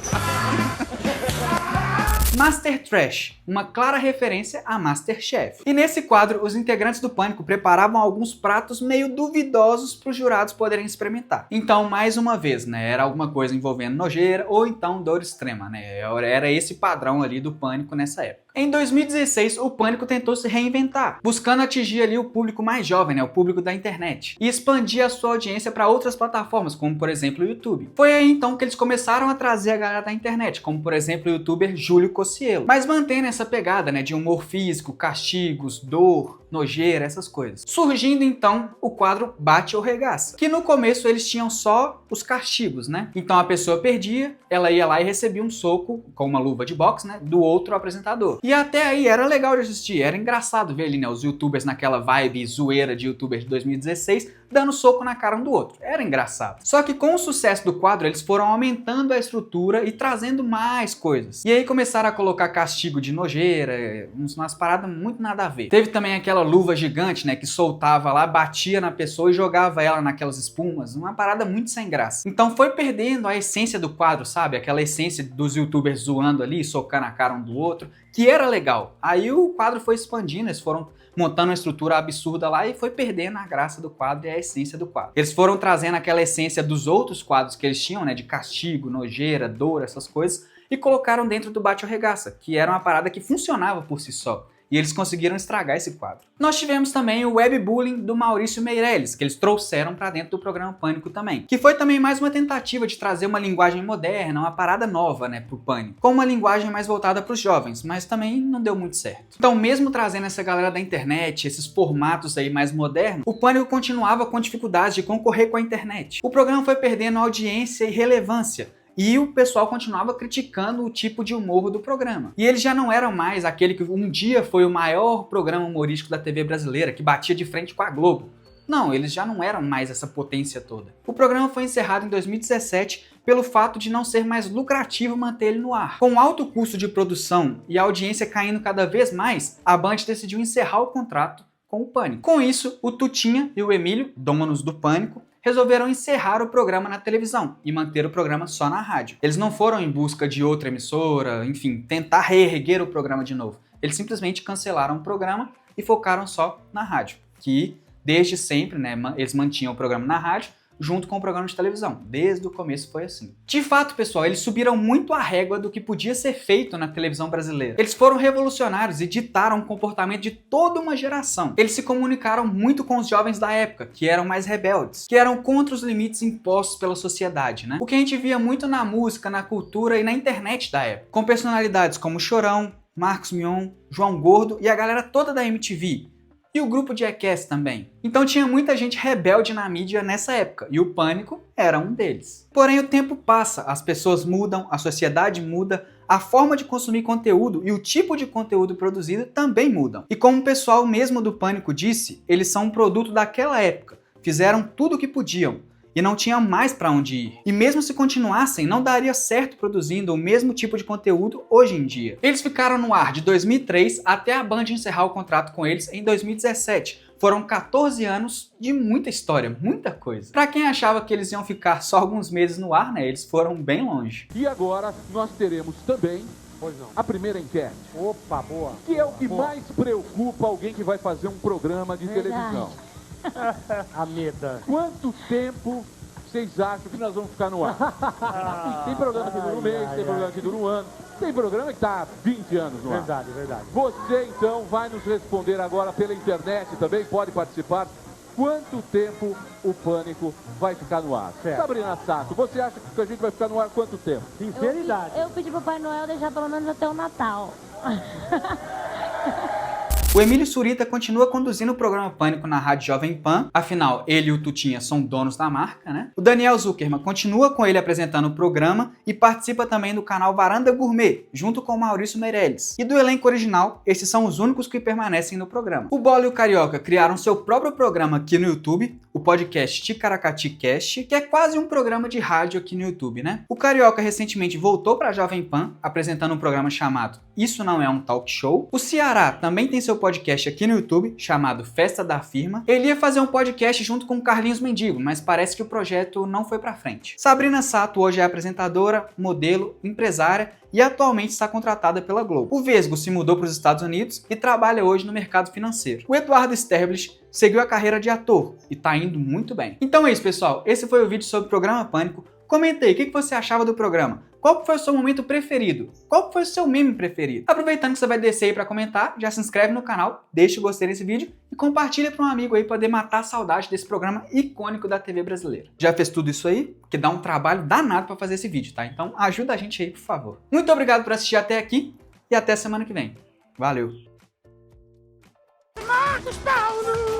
Speaker 1: Master Trash, uma clara referência a Masterchef. E nesse quadro, os integrantes do Pânico preparavam alguns pratos meio duvidosos para os jurados poderem experimentar. Então, mais uma vez, né, era alguma coisa envolvendo nojeira ou então dor extrema, né? Era esse padrão ali do Pânico nessa época. Em 2016, o Pânico tentou se reinventar, buscando atingir ali o público mais jovem, né, o público da internet, e expandir a sua audiência para outras plataformas, como por exemplo o YouTube. Foi aí então que eles começaram a trazer a galera da internet, como por exemplo o youtuber Júlio Cocielo, mas mantendo essa pegada, né, de humor físico, castigos, dor, nojeira, essas coisas. Surgindo então o quadro Bate ou Regaça, que no começo eles tinham só os castigos, né? Então a pessoa perdia, ela ia lá e recebia um soco com uma luva de boxe, né, do outro apresentador. E até aí era legal de assistir, era engraçado ver ali, né, os youtubers naquela vibe zoeira de youtubers de 2016 dando soco na cara um do outro. Era engraçado. Só que com o sucesso do quadro, eles foram aumentando a estrutura e trazendo mais coisas. E aí começaram a colocar castigo de nojeira, umas paradas muito nada a ver. Teve também aquela luva gigante, né, que soltava lá, batia na pessoa e jogava ela naquelas espumas. Uma parada muito sem graça. Então foi perdendo a essência do quadro, sabe? Aquela essência dos youtubers zoando ali, socando a cara um do outro, que era legal. Aí o quadro foi expandindo, eles foram montando uma estrutura absurda lá e foi perdendo a graça do quadro e a essência do quadro. Eles foram trazendo aquela essência dos outros quadros que eles tinham, né, de castigo, nojeira, dor, essas coisas, e colocaram dentro do Bate ou Regaça, que era uma parada que funcionava por si só. E eles conseguiram estragar esse quadro. Nós tivemos também o Webbullying do Maurício Meirelles, que eles trouxeram para dentro do programa Pânico também. Que foi também mais uma tentativa de trazer uma linguagem moderna, uma parada nova, né, pro Pânico. Com uma linguagem mais voltada para os jovens, mas também não deu muito certo. Então, mesmo trazendo essa galera da internet, esses formatos aí mais modernos, o Pânico continuava com dificuldades de concorrer com a internet. O programa foi perdendo audiência e relevância. E o pessoal continuava criticando o tipo de humor do programa. E eles já não eram mais aquele que um dia foi o maior programa humorístico da TV brasileira, que batia de frente com a Globo. Não, eles já não eram mais essa potência toda. O programa foi encerrado em 2017 pelo fato de não ser mais lucrativo manter ele no ar. Com alto custo de produção e a audiência caindo cada vez mais, a Band decidiu encerrar o contrato com o Pânico. Com isso, o Tutinha e o Emílio, donos do Pânico, resolveram encerrar o programa na televisão e manter o programa só na rádio. Eles não foram em busca de outra emissora, enfim, tentar reerguer o programa de novo. Eles simplesmente cancelaram o programa e focaram só na rádio, que desde sempre, né, eles mantinham o programa na rádio junto com o programa de televisão. Desde o começo foi assim. De fato, pessoal, eles subiram muito a régua do que podia ser feito na televisão brasileira. Eles foram revolucionários e ditaram o comportamento de toda uma geração. Eles se comunicaram muito com os jovens da época, que eram mais rebeldes, que eram contra os limites impostos pela sociedade, né? O que a gente via muito na música, na cultura e na internet da época. Com personalidades como Chorão, Marcos Mion, João Gordo e a galera toda da MTV. E o grupo Jackass também. Então tinha muita gente rebelde na mídia nessa época, e o Pânico era um deles. Porém, o tempo passa, as pessoas mudam, a sociedade muda, a forma de consumir conteúdo e o tipo de conteúdo produzido também mudam. E como o pessoal mesmo do Pânico disse, eles são um produto daquela época, fizeram tudo o que podiam. E não tinha mais para onde ir. E mesmo se continuassem, não daria certo produzindo o mesmo tipo de conteúdo hoje em dia. Eles ficaram no ar de 2003 até a Band encerrar o contrato com eles em 2017. Foram 14 anos de muita história, muita coisa. Para quem achava que eles iam ficar só alguns meses no ar, né, eles foram bem longe.
Speaker 3: E agora nós teremos também a primeira enquete.
Speaker 23: Opa, boa.
Speaker 3: Que é o que mais preocupa alguém que vai fazer um programa de televisão.
Speaker 23: A meta.
Speaker 3: Quanto tempo vocês acham que nós vamos ficar no ar? Tem programa que dura um mês, tem programa que dura um ano, tem programa que está há 20 anos no ar.
Speaker 23: Verdade, verdade.
Speaker 3: Você, então, vai nos responder agora pela internet também, pode participar. Quanto tempo o Pânico vai ficar no ar?
Speaker 23: Certo.
Speaker 3: Sabrina Sato, você acha que a gente vai ficar no ar quanto tempo?
Speaker 23: Sinceridade.
Speaker 11: Eu pedi pro Papai Noel deixar pelo menos até o Natal.
Speaker 1: O Emílio Surita continua conduzindo o programa Pânico na Rádio Jovem Pan, afinal, ele e o Tutinha são donos da marca, né? O Daniel Zuckerman continua com ele apresentando o programa e participa também do canal Varanda Gourmet, junto com o Maurício Meirelles. E do elenco original, esses são os únicos que permanecem no programa. O Bola e o Carioca criaram seu próprio programa aqui no YouTube, o podcast Ticaracati Cast, que é quase um programa de rádio aqui no YouTube, né? O Carioca recentemente voltou para a Jovem Pan, apresentando um programa chamado Isso Não É um Talk Show. O Ceará também tem seu podcast aqui no YouTube, chamado Festa da Firma. Ele ia fazer um podcast junto com o Carlinhos Mendigo, mas parece que o projeto não foi pra frente. Sabrina Sato hoje é apresentadora, modelo, empresária e atualmente está contratada pela Globo. O Vesgo se mudou para os Estados Unidos e trabalha hoje no mercado financeiro. O Eduardo Sterblich seguiu a carreira de ator e tá indo muito bem. Então é isso, pessoal. Esse foi o vídeo sobre o programa Pânico. Comenta aí, o que você achava do programa? Qual foi o seu momento preferido? Qual foi o seu meme preferido? Aproveitando que você vai descer aí para comentar, já se inscreve no canal, deixa o gostei nesse vídeo e compartilha para um amigo aí poder matar a saudade desse programa icônico da TV brasileira. Já fez tudo isso aí? Porque dá um trabalho danado para fazer esse vídeo, tá? Então ajuda a gente aí, por favor. Muito obrigado por assistir até aqui e até semana que vem. Valeu!
Speaker 11: Marcos Paulo!